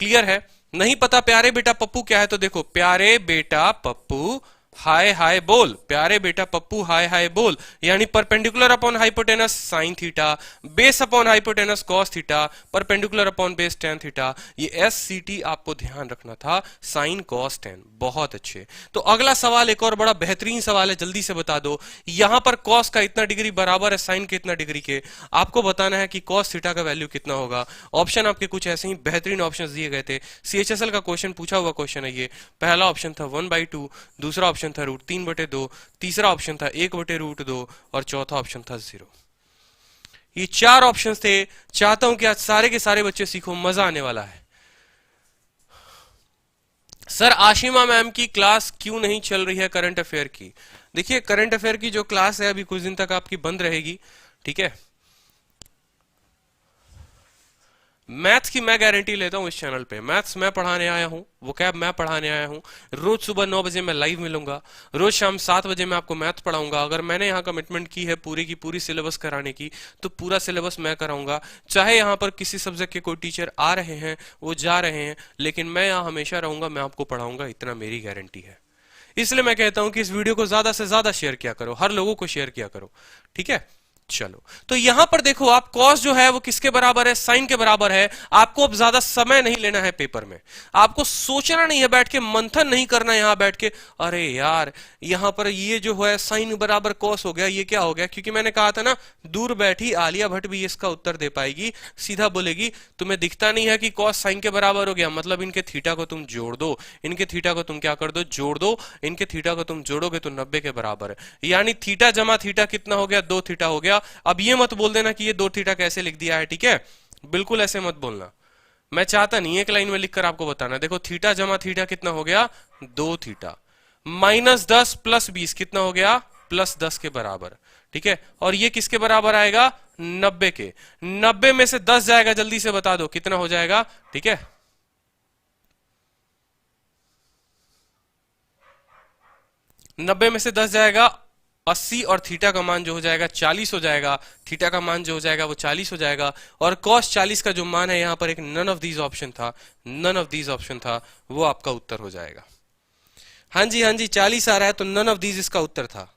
क्लियर है? नहीं पता प्यारे बेटा पप्पू क्या है, तो देखो प्यारे बेटा पप्पू हाय हाय बोल, प्यारे बेटा पप्पू हाय हाय बोल, यानी perpendicular upon hypotenuse sine theta, base upon hypotenuse cos theta, perpendicular upon base tan theta. ये SCT आपको ध्यान रखना था, साइन कॉस टेन। बहुत अच्छे। तो अगला सवाल एक और बड़ा बेहतरीन सवाल है, जल्दी से बता दो। यहां पर कॉस का इतना डिग्री बराबर है साइन के इतना डिग्री के, आपको बताना है कि कॉस थीटा का वैल्यू कितना होगा। ऑप्शन आपके कुछ ऐसे ही बेहतरीन ऑप्शन दिए गए थे, CHSL का क्वेश्चन पूछा हुआ क्वेश्चन है ये। पहला ऑप्शन था 1/2, दूसरा ऑप्शन था √3/2, तीसरा ऑप्शन था 1/√2 और चौथा ऑप्शन था 0। ये 4 ऑप्शन थे। चाहता हूं कि आज सारे के सारे बच्चे सीखो, मजा आने वाला है। सर आशिमा मैम की क्लास क्यों नहीं चल रही है करंट अफेयर की? देखिए करंट अफेयर की जो क्लास है अभी कुछ दिन तक आपकी बंद रहेगी। ठीक है, मैथ्स की मैं गारंटी लेता हूं इस चैनल पे। मैथ्स मैं पढ़ाने आया हूं, वोकैब मैं पढ़ाने आया हूं। रोज सुबह 9 बजे मैं लाइव मिलूंगा, रोज शाम 7 बजे मैं आपको मैथ पढ़ाऊंगा। अगर मैंने यहाँ कमिटमेंट की है पूरी की पूरी सिलेबस कराने की, तो पूरा सिलेबस मैं कराऊंगा। चाहे यहाँ पर किसी सब्जेक्ट के कोई टीचर आ रहे हैं, वो जा रहे हैं, लेकिन मैं यहाँ हमेशा रहूंगा, मैं आपको पढ़ाऊंगा, इतना मेरी गारंटी है। इसलिए मैं कहता हूं कि इस वीडियो को ज्यादा से ज्यादा शेयर किया करो, हर लोगों को शेयर किया करो। ठीक है, चलो तो यहां पर देखो आप कॉस जो है वो किसके बराबर है, साइन के बराबर है। आपको अब ज्यादा समय नहीं लेना है पेपर में, आपको सोचना नहीं है, बैठ के मंथन नहीं करना है यहां बैठ के, अरे यार यहां पर ये जो है साइन बराबर कॉस हो गया, ये क्या हो गया। क्योंकि मैंने कहा था ना, दूर बैठी आलिया भट्ट भी इसका उत्तर दे पाएगी। सीधा बोलेगी तुम्हें दिखता नहीं है कि कॉस साइन के बराबर हो गया, मतलब इनके थीटा को तुम जोड़ दो, इनके थीटा को तुम क्या कर दो, जोड़ दो। इनके थीटा को तुम जोड़ोगे तो 90 के बराबर है, यानी थीटा जमा थीटा कितना हो गया, 2 थीटा हो गया। अब ये मत बोल देना कि ये 2 थीटा कैसे लिख दिया है। ठीक है, बिल्कुल ऐसे मत बोलना, मैं चाहता नहीं एक लाइन में लिखकर आपको बताना। देखो थीटा जमा थीटा कितना हो गया, 2 थीटा, -10 + 20 कितना हो गया, +10 के बराबर। ठीक है, और ये किसके बराबर आएगा, 90 के। 90 में से 10 जाएगा, जल्दी से बता दो कितना हो जाएगा। ठीक है, 90 में से 10 जाएगा 80, और थीटा का मान जो हो जाएगा 40 हो जाएगा। थीटा का मान जो हो जाएगा वो 40 हो जाएगा, और cos 40 का जो मान है यहाँ पर एक नन ऑफ दीज ऑप्शन था, नन ऑफ दीज ऑप्शन था, वो आपका उत्तर हो जाएगा। हाँ जी हाँ जी, 40 आ रहा है तो नन ऑफ दीज इसका उत्तर था।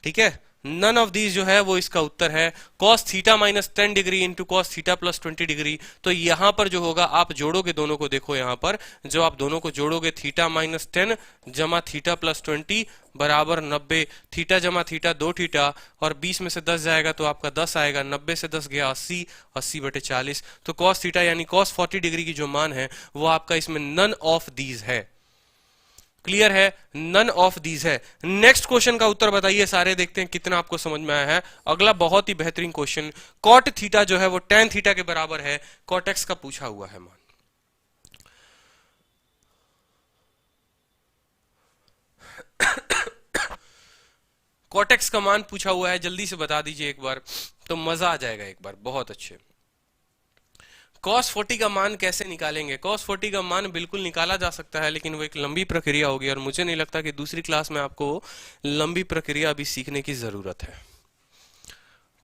ठीक है, नन ऑफ दीज जो है वो इसका उत्तर है। cos theta -10 degree into cos theta +20 degree. तो यहां पर जो होगा, आप जोड़ोगे दोनों को, देखो यहां पर जो आप दोनों को जोड़ोगे, थीटा -10 जमा थीटा +20 बराबर 90। थीटा जमा थीटा 2 थीटा, और 20 में से 10 जाएगा तो आपका 10 आएगा। 90 से 10 गया 80, 80/40। तो cos थीटा यानी cos 40 डिग्री की जो मान है वो आपका इसमें नन ऑफ दीज है। क्लियर है, नन ऑफ दीज है। नेक्स्ट क्वेश्चन का उत्तर बताइए सारे, देखते हैं कितना आपको समझ में आया है। अगला बहुत ही बेहतरीन क्वेश्चन, कॉट थीटा जो है वो tan थीटा के बराबर है, कॉट एक्स का पूछा हुआ है मान। कॉट एक्स का मान पूछा हुआ है, जल्दी से बता दीजिए एक बार, तो मजा आ जाएगा एक बार। बहुत अच्छे। cos 40 का मान कैसे निकालेंगे? cos 40 का मान बिल्कुल निकाला जा सकता है, लेकिन वो एक लंबी प्रक्रिया होगी, और मुझे नहीं लगता कि दूसरी क्लास में आपको लंबी प्रक्रिया अभी सीखने की जरूरत है।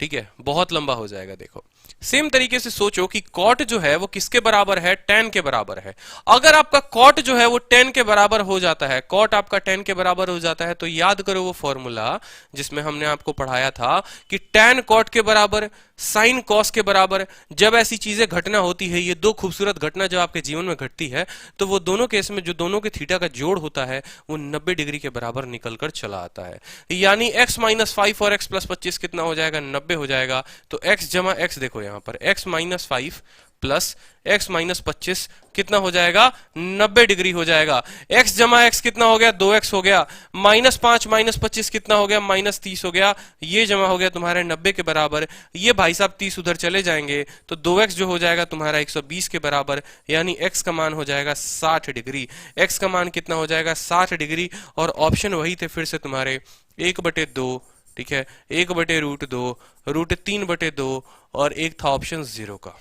ठीक है, बहुत लंबा हो जाएगा। देखो सेम तरीके से सोचो कि कॉट जो है वो किसके बराबर है, tan के बराबर है। अगर आपका कॉट जो है वो tan के बराबर हो जाता है, कॉट आपका tan के बराबर हो जाता है, तो याद करो वो फॉर्मूला जिसमें हमने आपको पढ़ाया था कि tan कॉट के बराबर साइन कॉस के बराबर। जब ऐसी चीजें घटना होती है, ये दो खूबसूरत घटना जब आपके जीवन में घटती है, तो वो दोनों केस में जो दोनों के थीटा का जोड़ होता है वो 90 डिग्री के बराबर निकलकर चला आता है। यानी x -5 और x + 25 कितना हो जाएगा, 90 हो जाएगा। तो x जमा x, देखो यहां पर x -5 प्लस x माइनस 25 कितना हो जाएगा 90 डिग्री हो जाएगा। x जमा x कितना हो गया 2x हो गया, -5 माइनस 25 कितना हो गया -30 हो गया, ये जमा हो गया तुम्हारे 90 के बराबर। ये भाई साहब 30 उधर चले जाएंगे तो 2x जो हो जाएगा तुम्हारा 120 के बराबर, यानी x का मान हो जाएगा 60 डिग्री। x का मान कितना हो जाएगा 60 डिग्री। और ऑप्शन वही थे फिर से तुम्हारे 1/2, ठीक है, 1/√2, √3/2 और एक था ऑप्शन 0 का।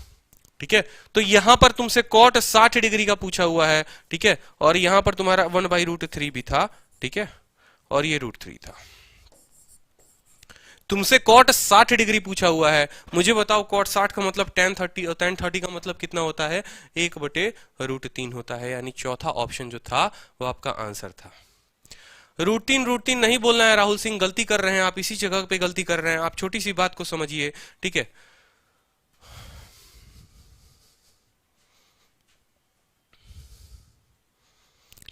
ठीक है, तो यहां पर तुमसे कॉट 60 डिग्री का पूछा हुआ है। ठीक है, और यहां पर तुम्हारा 1/√3 भी था। ठीक है, और ये √3 था। तुमसे कॉट 60 डिग्री पूछा हुआ है। मुझे बताओ कॉट 60 का मतलब tan 30 और tan 30 का मतलब कितना होता है 1/√3 होता है, यानी चौथा ऑप्शन जो था वो आपका आंसर था। √3 नहीं बोलना है राहुल सिंह, गलती कर रहे हैं आप, इसी जगह पे गलती कर रहे हैं आप, छोटी सी बात को समझिए। ठीक है,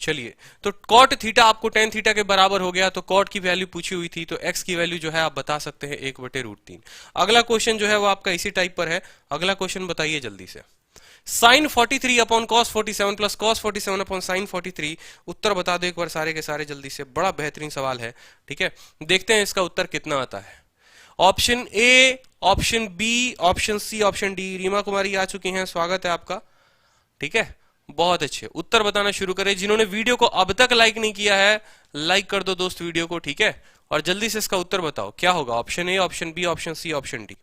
चलिए, तो कॉट थीटा आपको tan थीटा के बराबर हो गया, तो कॉट की वैल्यू पूछी हुई थी, तो x की वैल्यू जो है आप बता सकते हैं 1/√3। अगला क्वेश्चन जो है वो आपका इसी टाइप पर है। अगला क्वेश्चन बताइए जल्दी से। sin 43 upon cos 47 plus cos 47 upon sin 43, उत्तर बता दो एक बार सारे के सारे जल्दी से, बड़ा बेहतरीन सवाल है। ठीक है, देखते हैं इसका उत्तर कितना आता है। Option A, option B, option C, option D. Reema Kumari आ चुकी हैं, स्वागत है आपका। ठीक है, बहुत अच्छे, उत्तर बताना शुरू करें। जिन्होंने वीडियो को अब तक लाइक नहीं किया है, लाइक कर दो दोस्त वीडियो को। ठीक है, और जल्दी से इसका उत्तर बताओ क्या होगा। Option A, option B, option C, option D.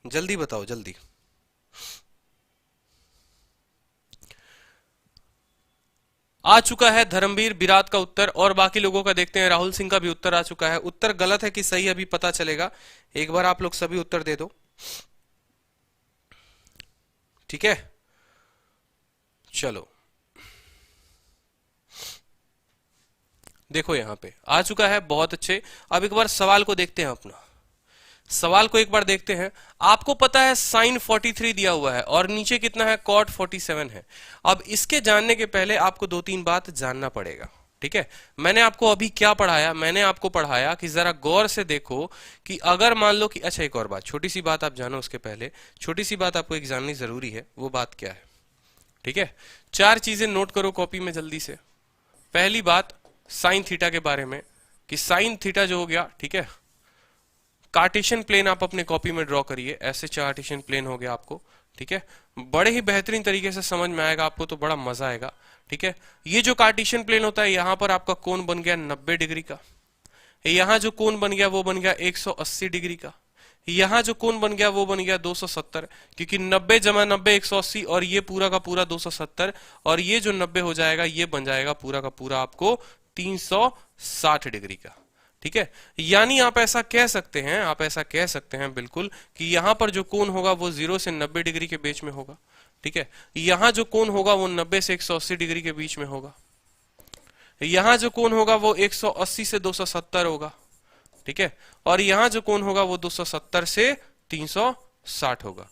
जल्दी बताओ जल्दी। आ चुका है धर्मवीर बिरात का उत्तर, और बाकी लोगों का देखते हैं। राहुल सिंह का भी उत्तर आ चुका है। उत्तर गलत है कि सही अभी पता चलेगा, एक बार आप लोग सभी उत्तर दे दो। ठीक है, चलो देखो यहां पे आ चुका है, बहुत अच्छे। अब एक बार सवाल को देखते हैं अपना, सवाल को एक बार देखते हैं। आपको पता है sin 43 दिया हुआ है और नीचे कितना है cot 47 है। अब इसके जानने के पहले आपको 2-3 बात जानना पड़ेगा। ठीक है, मैंने आपको अभी क्या पढ़ाया, मैंने आपको पढ़ाया कि जरा गौर से देखो कि अगर मान लो कि, अच्छा एक और बात, छोटी सी बात आप जानो उसके पहले, छोटी सी बात आपको एक जाननी जरूरी है। वो बात क्या है? ठीक है, 4 चीजें नोट करो कॉपी में जल्दी से। पहली बात साइन थीटा के बारे में, कि साइन थीटा जो हो गया, ठीक है, कार्टेशियन प्लेन आप अपने कॉपी में ड्रॉ करिए, ऐसे कार्टेशियन प्लेन हो गया आपको। ठीक है, बड़े ही बेहतरीन तरीके से समझ में आएगा आपको, तो बड़ा मजा आएगा। ठीक है, ये जो कार्टेशियन प्लेन होता है, यहां पर आपका कोण बन गया 90 डिग्री का, यहां जो कोण बन गया वो बन गया 180 डिग्री का, यहां जो कोण बन गया वो बन गया 270, क्योंकि 90 जमा 90 180, और ये पूरा का पूरा 270, और ये जो 90 हो जाएगा ये बन जाएगा पूरा का पूरा आपको 360 डिग्री का। ठीक है, यानी आप ऐसा कह सकते हैं, आप ऐसा कह सकते हैं बिल्कुल कि यहां पर जो कोण होगा वो 0 से 90 डिग्री के बीच में होगा। ठीक है, यहां जो कोण होगा वो 90 से 180 डिग्री के बीच में होगा, यहां जो कोण होगा वो 180 से 270 होगा। ठीक है, और यहां जो कोण होगा वो 270 से 360 होगा।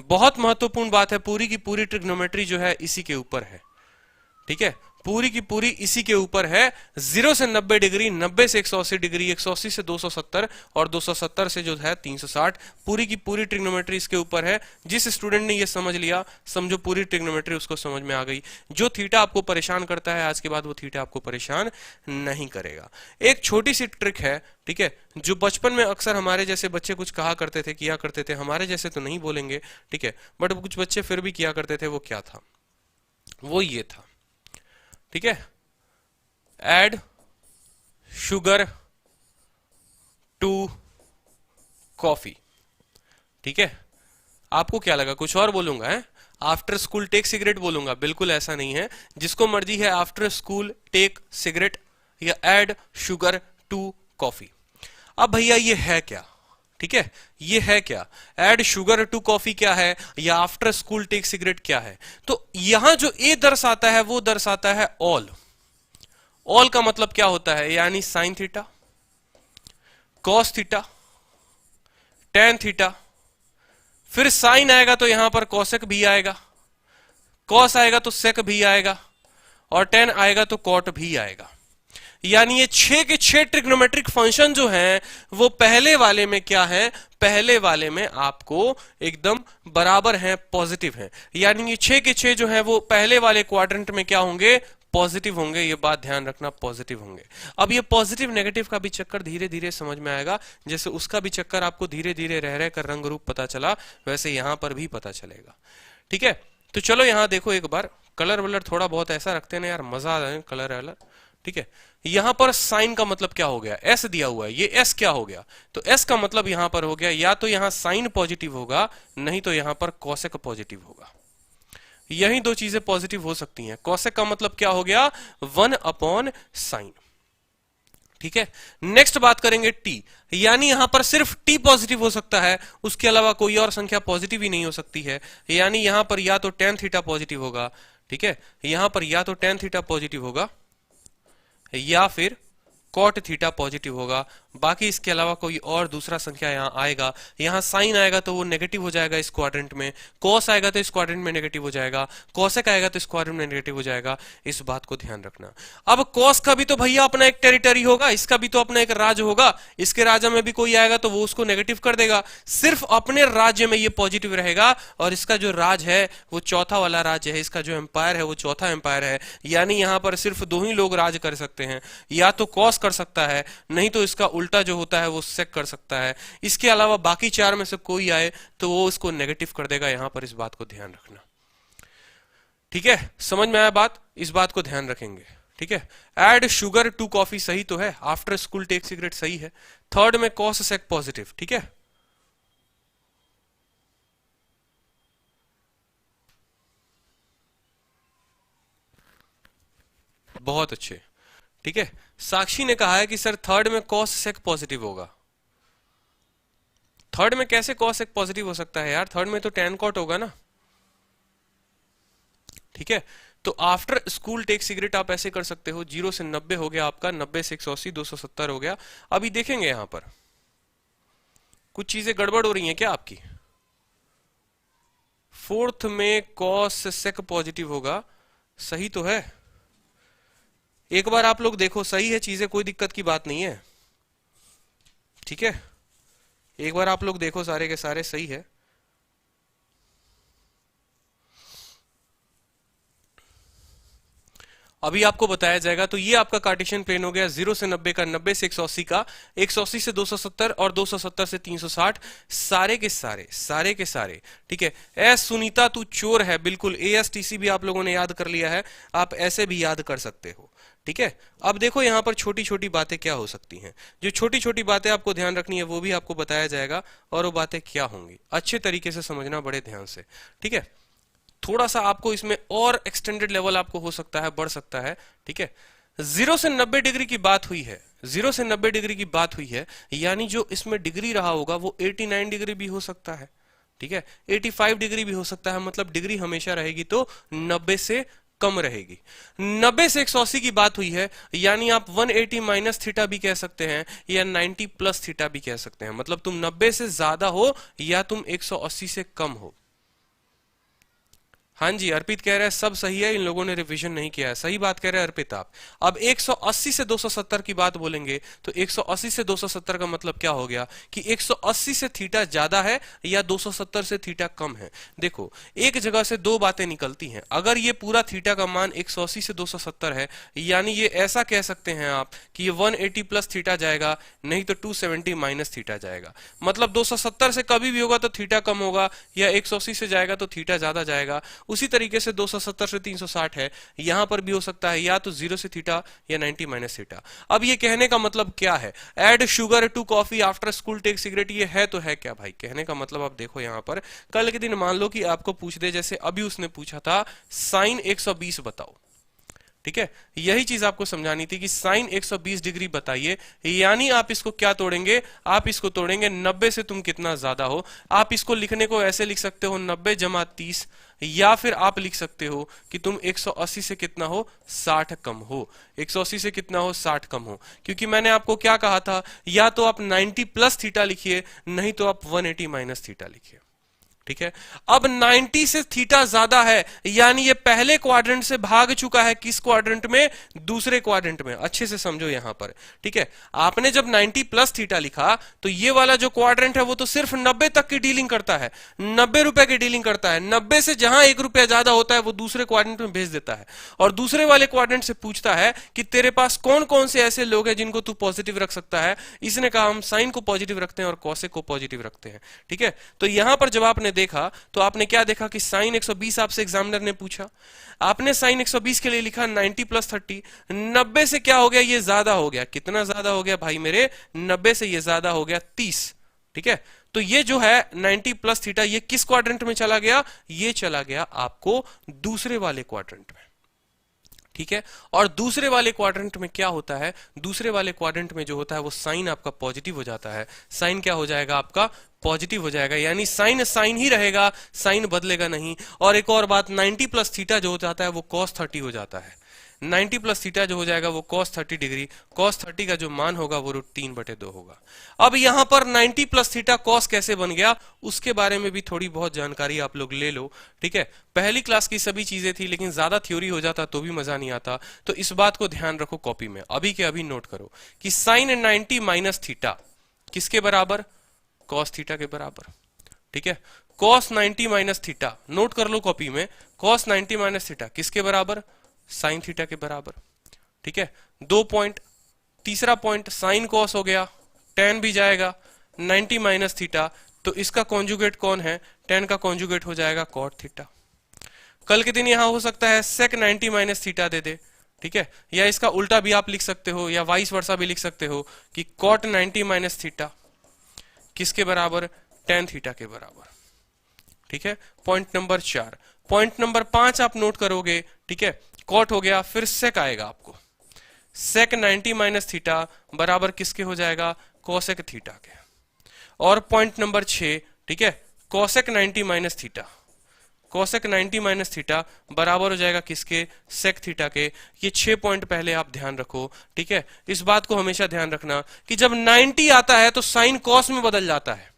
बहुत महत्वपूर्ण बात है, पूरी की पूरी ट्रिग्नोमेट्री जो है इसी के ऊपर है। ठीक है, पूरी की पूरी इसी के ऊपर है। 0 से 90 डिग्री, 90 से 180 डिग्री, 180 से 270 और 270 से जो है 360, पूरी की पूरी ट्रिग्नोमेट्री इसके ऊपर है। जिस स्टूडेंट ने ये समझ लिया, समझो पूरी ट्रिग्नोमेट्री उसको समझ में आ गई। जो थीटा आपको परेशान करता है आज के बाद वो थीटा आपको परेशान नहीं करेगा। एक छोटी सी ट्रिक है, ठीक है, जो बचपन में अक्सर हमारे जैसे बच्चे कुछ कहा करते थे, किया करते थे, हमारे जैसे तो नहीं बोलेंगे, ठीक है, बट कुछ बच्चे फिर भी किया करते थे। वो क्या था? वो ये था, ठीक है, ऐड शुगर टू कॉफी। ठीक है, आपको क्या लगा कुछ और बोलूंगा है? आफ्टर स्कूल टेक सिगरेट बोलूंगा? बिल्कुल ऐसा नहीं है। जिसको मर्जी है आफ्टर स्कूल टेक सिगरेट या ऐड शुगर टू कॉफी। अब भैया ये है क्या? ठीक है, ये है क्या? ऐड शुगर टू कॉफी क्या है, या आफ्टर स्कूल टेक सिगरेट क्या है? तो यहां जो ए दर्शाता है वो दर्शाता है ऑल। ऑल का मतलब क्या होता है? यानी sine theta, cos theta, tan theta, फिर साइन आएगा तो यहां पर कॉसेक भी आएगा, कॉस आएगा तो सेक भी आएगा, और टेन आएगा तो कॉट भी आएगा। यानी ये 6 के 6 ट्रिग्नोमेट्रिक फंक्शन जो हैं वो पहले वाले में क्या है, पहले वाले में आपको एकदम बराबर हैं, पॉजिटिव हैं। यानी ये 6 के 6 जो है वो पहले वाले क्वाड्रेंट में क्या होंगे, पॉजिटिव होंगे। ये बात ध्यान रखना, पॉजिटिव होंगे। अब ये पॉजिटिव नेगेटिव का भी चक्कर धीरे धीरे समझ में आएगा। जैसे उसका भी चक्कर आपको धीरे धीरे रह रह कर रंग रूप पता चला, वैसे यहां पर भी पता चलेगा। ठीक है, तो चलो यहां देखो एक बार, कलर वलर थोड़ा बहुत ऐसा रखते हैं ना यार, मजा आ रहा है कलर वलर। ठीक है, यहां पर साइन का मतलब क्या हो गया, एस दिया हुआ है, ये एस क्या हो गया, तो एस का मतलब यहां पर हो गया या तो यहां साइन पॉजिटिव होगा, नहीं तो यहां पर कॉसेक पॉजिटिव होगा। यही दो चीजें पॉजिटिव हो सकती हैं। कॉसेक का मतलब क्या हो गया, 1/sin। ठीक है, नेक्स्ट बात करेंगे टी, यानी यहां पर सिर्फ टी पॉजिटिव हो सकता है, उसके अलावा कोई और संख्या पॉजिटिव ही नहीं हो सकती है। यानी यहां पर या तो tan थीटा पॉजिटिव होगा, ठीक है, यहां पर या तो tan थीटा पॉजिटिव होगा या फिर कॉट थीटा पॉजिटिव होगा। बाकी इसके अलावा कोई और दूसरा संख्या यहां आएगा, यहां साइन आएगा तो वो नेगेटिव हो जाएगा इस क्वाड्रेंट में, कॉस आएगा तो इस क्वाड्रेंट में नेगेटिव हो जाएगा, कॉसेक आएगा तो इस क्वाड्रेंट में नेगेटिव हो जाएगा। इस बात को ध्यान रखना। अब कॉस का भी तो भैया अपना एक टेरिटरी होगा, इसका भी तो अपना एक राज्य होगा, इसके राज्य में भी कोई आएगा तो वो उसको नेगेटिव कर देगा। सिर्फ अपने राज्य में ये पॉजिटिव रहेगा और इसका जो राज है वो चौथा वाला राज्य है, इसका जो एम्पायर है वो चौथा एम्पायर है। यानी यहां पर सिर्फ दो ही लोग राज कर सकते हैं, या तो कॉस कर सकता है, नहीं तो इसका उल्टा जो होता है वो सेक कर सकता है। इसके अलावा बाकी चार में से कोई आए तो वो इसको नेगेटिव कर देगा। यहां पर इस बात को ध्यान रखना। ठीक है, समझ में आया बात, इस बात को ध्यान रखेंगे। ठीक है, एड शुगर टू कॉफी सही तो है, आफ्टर स्कूल टेक सिगरेट सही है, थर्ड में कॉस सेक पॉजिटिव। ठीक है, बहुत अच्छे। ठीक है, साक्षी ने कहा है कि सर थर्ड में कॉस सेक पॉजिटिव होगा। थर्ड में कैसे कॉस सेक पॉजिटिव हो सकता है यार, थर्ड में तो tan कॉट होगा ना। ठीक है, तो आफ्टर स्कूल टेक सिगरेट आप ऐसे कर सकते हो, 0 से 90 हो गया आपका, 90 से 180, 270 हो गया। अभी देखेंगे यहां पर कुछ चीजें गड़बड़ हो रही हैं क्या आपकी। फोर्थ में कॉस सेक पॉजिटिव होगा, सही तो है। एक बार आप लोग देखो, सही है चीजें, कोई दिक्कत की बात नहीं है। ठीक है, एक बार आप लोग देखो, सारे के सारे सही है। अभी आपको बताया जाएगा। तो ये आपका कार्टेशियन प्लेन हो गया 0 से 90 का, 90 से 180 का, 180 से 270 और 270 से 360, सारे के सारे। ठीक है, एस सुनीता तू चोर है, बिल्कुल ASTC भी आप लोगों ने याद कर लिया है, आप ऐसे भी याद कर सकते हो। ठीक है, अब देखो यहां पर छोटी छोटी बातें क्या हो सकती हैं, जो छोटी छोटी बातें आपको ध्यान रखनी है वो भी आपको बताया जाएगा, और वो बातें क्या होंगी अच्छे तरीके से समझना, बड़े ध्यान से। ठीक है, थोड़ा सा आपको इसमें और एक्सटेंडेड लेवल आपको हो सकता है, बढ़ सकता है। ठीक है, 0 से 90 डिग्री की बात हुई है, 0 से 90 डिग्री की बात हुई है, यानी जो इसमें डिग्री रहा होगा वो 89 डिग्री भी हो सकता है। ठीक है, 85 डिग्री भी हो सकता है, मतलब डिग्री हमेशा रहेगी तो 90 से कम रहेगी। 90 से 180 की बात हुई है, यानी आप 180 माइनस थीटा भी कह सकते हैं या 90 प्लस थीटा भी कह सकते हैं, मतलब तुम 90 से ज्यादा हो या तुम 180 से कम हो। हाँ जी, अर्पित कह रहा है सब सही है, इन लोगों ने रिवीजन नहीं किया है, सही बात कह रहे हैं अर्पित आप। अब 180 से 270 की बात बोलेंगे तो 180 से 270 का मतलब क्या हो गया कि 180 से थीटा ज्यादा है या 270 से थीटा कम है। देखो एक जगह से दो बातें निकलती हैं, अगर ये पूरा थीटा का मान 180 से 270 है, यानी ये ऐसा कह सकते हैं आप कि ये 180 प्लस थीटा जाएगा, नहीं तो 270 माइनस थीटा जाएगा। मतलब 270 से कभी भी होगा तो थीटा कम होगा, या 180 से जाएगा तो थीटा ज्यादा जाएगा। उसी तरीके से 270 से 360 है, यहां पर भी हो सकता है या तो 0 से थीटा या 90 माइनस थीटा। अब ये कहने का मतलब क्या है, add sugar to coffee after school take cigarette, ये है तो है क्या भाई। कहने का मतलब आप देखो यहां पर, कल के दिन मान लो कि आपको पूछ दे, जैसे अभी उसने पूछा था साइन 120 बताओ। ठीक है, यही चीज आपको समझानी थी कि साइन 120 डिग्री बताइए, यानी आप इसको क्या तोड़ेंगे, आप इसको तोड़ेंगे 90 से तुम कितना ज्यादा हो। आप इसको लिखने को ऐसे लिख सकते हो 90 जमा 30, या फिर आप लिख सकते हो कि तुम 180 से कितना हो, 60 कम हो। 180 से कितना हो, 60 कम हो, क्योंकि मैंने आपको क्या कहा था, या तो आप 90 प्लस थीटा लिखिए, नहीं तो आप 180 माइनस थीटा लिखिए। ठीक है। अब 90 से थीटा ज्यादा है, यानी ये पहले क्वाड्रेंट से भाग चुका है, किस क्वाड्रेंट में? दूसरे क्वाड्रेंट में। अच्छे से समझो यहां पर, ठीक है। आपने जब 90 प्लस थीटा लिखा तो ये वाला जो क्वाड्रेंट है वो तो सिर्फ 90 तक की डीलिंग करता है, 90 रुपए की डीलिंग करता है। 90 से जहां 1 रुपया ज्यादा होता है वो दूसरे क्वाड्रेंट में भेज देता है, और दूसरे वाले क्वाड्रेंट से पूछता है कि तेरे पास कौन कौन से ऐसे लोग हैं जिनको तू पॉजिटिव रख सकता है। इसने कहा हम साइन को पॉजिटिव रखते हैं और कॉसेक को पॉजिटिव रखते हैं, ठीक है। तो यहां पर जब आपने देखा तो आपने क्या देखा कि साइन 120 आपसे एग्जामिनर ने पूछा, आपने साइन 120 के लिए लिखा 90 प्लस 30। 90 से क्या हो गया? ये ज्यादा हो गया। कितना ज्यादा हो गया भाई मेरे? 90 से ये ज्यादा हो गया 30, ठीक है। तो ये जो है 90 प्लस थीटा, ये किस क्वाड्रेंट में चला गया? ये चला गया आपको दूसरे वाले क्वाड्रेंट में, ठीक है। और दूसरे वाले क्वाड्रेंट में क्या होता है? दूसरे वाले क्वाड्रेंट में जो होता है वो साइन आपका पॉजिटिव हो जाता है। साइन क्या हो जाएगा? आपका पॉजिटिव हो जाएगा, यानी साइन साइन ही रहेगा, साइन बदलेगा नहीं। और एक और बात, 90 प्लस थीटा जो हो जाता है वो cos 30 हो जाता है। 90 प्लस थीटा जो हो जाएगा वो cos 30 डिग्री, cos 30 का जो मान होगा वो √3/2 होगा। अब यहां पर 90 प्लस थीटा cos कैसे बन गया, उसके बारे में भी थोड़ी बहुत जानकारी आप लोग ले लो, ठीक है। पहली क्लास की सभी चीजें थी, लेकिन ज्यादा थ्योरी हो जाता तो भी मजा नहीं आता, तो इस बात को ध्यान रखो कॉपी में, अभी के अभी नोट करो कि साइन 90 माइनस थीटा किसके बराबर? cos थीटा के बराबर, ठीक है। cos 90 माइनस थीटा नोट कर लो कॉपी में, cos 90 माइनस थीटा किसके बराबर? साइन थीटा के बराबर, ठीक है। 2 पॉइंट। तीसरा पॉइंट, साइन कॉस हो गया, tan भी जाएगा, 90 माइनस थीटा, तो इसका कॉन्जुगेट कौन है? tan का कॉन्जुगेट हो जाएगा cot थीटा। कल के दिन यहां हो सकता है sec 90 माइनस थीटा दे दे, ठीक है, या इसका उल्टा भी आप लिख सकते हो, या वाइस वर्सा भी लिख सकते हो कि cot 90 माइनस थीटा किसके बराबर? tan थीटा के बराबर, ठीक है। Point number 4। पॉइंट नंबर 5 आप नोट करोगे, ठीक है। कॉट हो गया, फिर सेक आएगा आपको, सेक 90 माइनस थीटा बराबर किसके हो जाएगा? कोसेक थीटा के। और पॉइंट नंबर 6, ठीक है, cosec 90 minus theta, cosec 90 minus theta बराबर हो जाएगा किसके? सेक थीटा के। ये 6 पॉइंट पहले आप ध्यान रखो, ठीक है। इस बात को हमेशा ध्यान रखना कि जब 90 आता है तो साइन कॉस में बदल जाता है,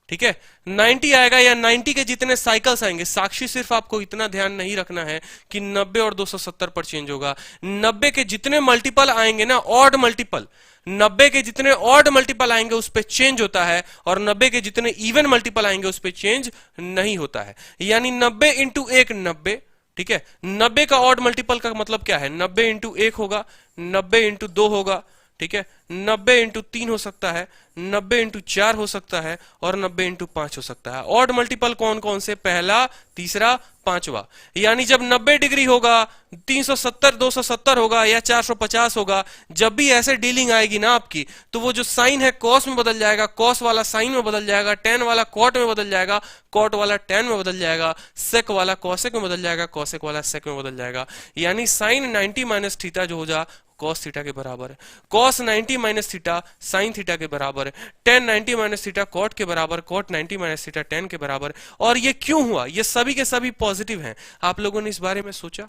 ठीक है। 90 आएगा या 90 के जितने साइकिल्स आएंगे, साक्षी सिर्फ आपको इतना ध्यान नहीं रखना है कि 90 और 270 पर चेंज होगा। 90 के जितने मल्टीपल आएंगे ना, ऑड मल्टीपल, 90 के जितने ऑड मल्टीपल आएंगे उस पर चेंज होता है, और 90 के जितने इवन मल्टीपल आएंगे उस पर चेंज नहीं होता है। यानी 90 इंटू 1 90, ठीक है। 90 का ऑड मल्टीपल का मतलब क्या है? 90 इंटू 1 होगा, 90 इंटू 2 होगा, ठीक है, 90 इंटू 3 हो सकता है, 90 इंटू 4 हो सकता है, और 90 इंटू 5 हो सकता है। ऑड मल्टीपल कौन कौन से? पहला, तीसरा, पांचवा। यानी जब 90 डिग्री होगा, 370, 270 होगा या 450 होगा, जब भी ऐसे डीलिंग आएगी ना आपकी, तो वो जो साइन है कॉस में बदल जाएगा, कॉस वाला साइन में बदल जाएगा, टेन वाला कॉट में बदल जाएगा, कॉट वाला टेन में बदल जाएगा, सेक वाला कॉसेक में बदल जाएगा, कॉसेक वाला सेक में बदल जाएगा। यानी साइन 90 माइनस थीटा जो हो जा cos थीटा के बराबर है, cos 90 minus theta sine theta के बराबर है, tan 90 माइनस थीटा cot के बराबर, cot 90 माइनस थीटा tan के बराबर। और ये क्यों हुआ? ये सभी के सभी पॉजिटिव हैं। आप लोगों ने इस बारे में सोचा?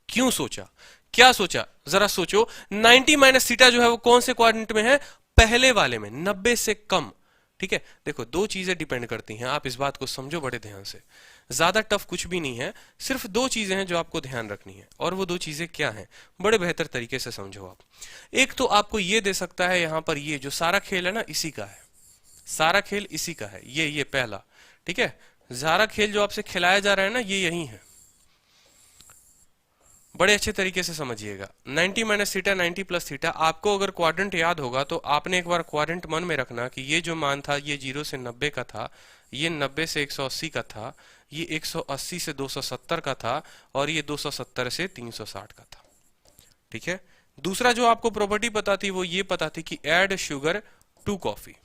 क्यों सोचा? क्या सोचा? जरा सोचो। 90 माइनस थीटा जो है वो कौन से क्वाड्रेंट में है? पहले वाले में, 90 से कम, ठीक है। देखो, दो चीजें डिपेंड करती हैं, आप इस बात को समझो बड़े ध्यान से। ज्यादा टफ कुछ भी नहीं है, सिर्फ दो चीजें हैं जो आपको ध्यान रखनी है, और वो दो चीजें क्या हैं? बड़े बेहतर तरीके से समझो आप। एक तो आपको ये दे सकता है यहां पर, ये जो सारा खेल है ना इसी का है, सारा खेल इसी का है, ये पहला, ठीक है। सारा खेल जो आपसे खिलाया जा रहा है ना, ये यही है, बड़े अच्छे तरीके से समझिएगा। 90 माइनस थीटा, 90 प्लस थीटा। आपको अगर क्वाड्रेंट याद होगा तो आपने एक बार क्वाड्रेंट मन में रखना कि ये जो मान था ये 0 से 90 का था, ये 90 से 180 का था, ये 180 से 270 का था, और ये 270 से 360 का था, ठीक है। दूसरा जो आपको प्रॉपर्टी पता थी वो ये पता थी कि ऐड शुगर टू कॉफी।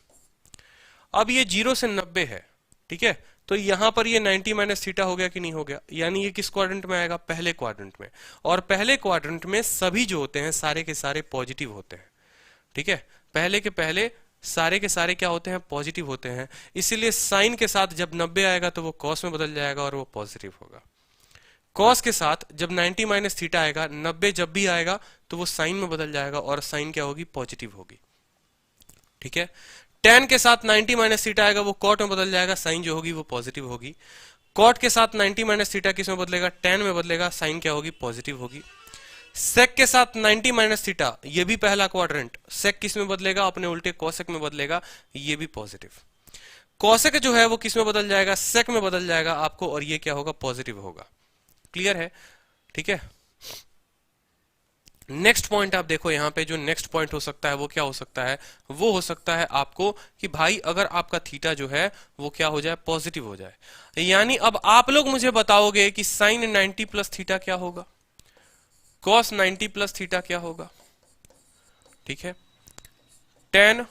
अब ये 0 से 90 है, ठीक है, तो यहां पर ये 90 माइनस थीटा हो गया कि नहीं हो गया? यानी ये किस क्वाड्रेंट में आएगा? पहले क्वाड्रेंट में। और पहले क्वाड्रेंट में सभी जो होते हैं सारे के सारे पॉजिटिव होते हैं, ठीक है। पहले के पहले सारे के सारे क्या होते हैं? पॉजिटिव होते हैं। इसीलिए साइन के साथ जब 90 आएगा तो वो कॉस में बदल जाएगा और वो पॉजिटिव होगा। कॉस के साथ जब 90 माइनस थीटा आएगा, 90 जब भी आएगा तो वो साइन में बदल जाएगा और साइन क्या होगी? पॉजिटिव होगी, ठीक है। tan के साथ 90 माइनस थीटा आएगा, वो cot में बदल जाएगा, साइन जो होगी वो पॉजिटिव होगी। cot के साथ 90 माइनस थीटा किस में बदलेगा, tan में बदलेगा, साइन क्या होगी, पॉजिटिव होगी। sec के साथ 90 माइनस थीटा, ये भी पहला क्वाड्रेंट, sec किस में बदलेगा, अपने उल्टे cosec में बदलेगा, ये भी पॉजिटिव। cosec जो है वो किस में बदल जाएगा, sec में बदल जाएगा आपको, और ये क्या होगा, पॉजिटिव होगा। क्लियर है, ठीक है। नेक्स्ट पॉइंट आप देखो, यहां पे जो नेक्स्ट पॉइंट हो सकता है वो क्या हो सकता है, वो हो सकता है आपको कि भाई अगर आपका थीटा जो है वो क्या हो जाए, पॉजिटिव हो जाए। यानी अब आप लोग मुझे बताओगे कि साइन 90 प्लस थीटा क्या होगा, कॉस 90 प्लस थीटा क्या होगा, ठीक है, टेन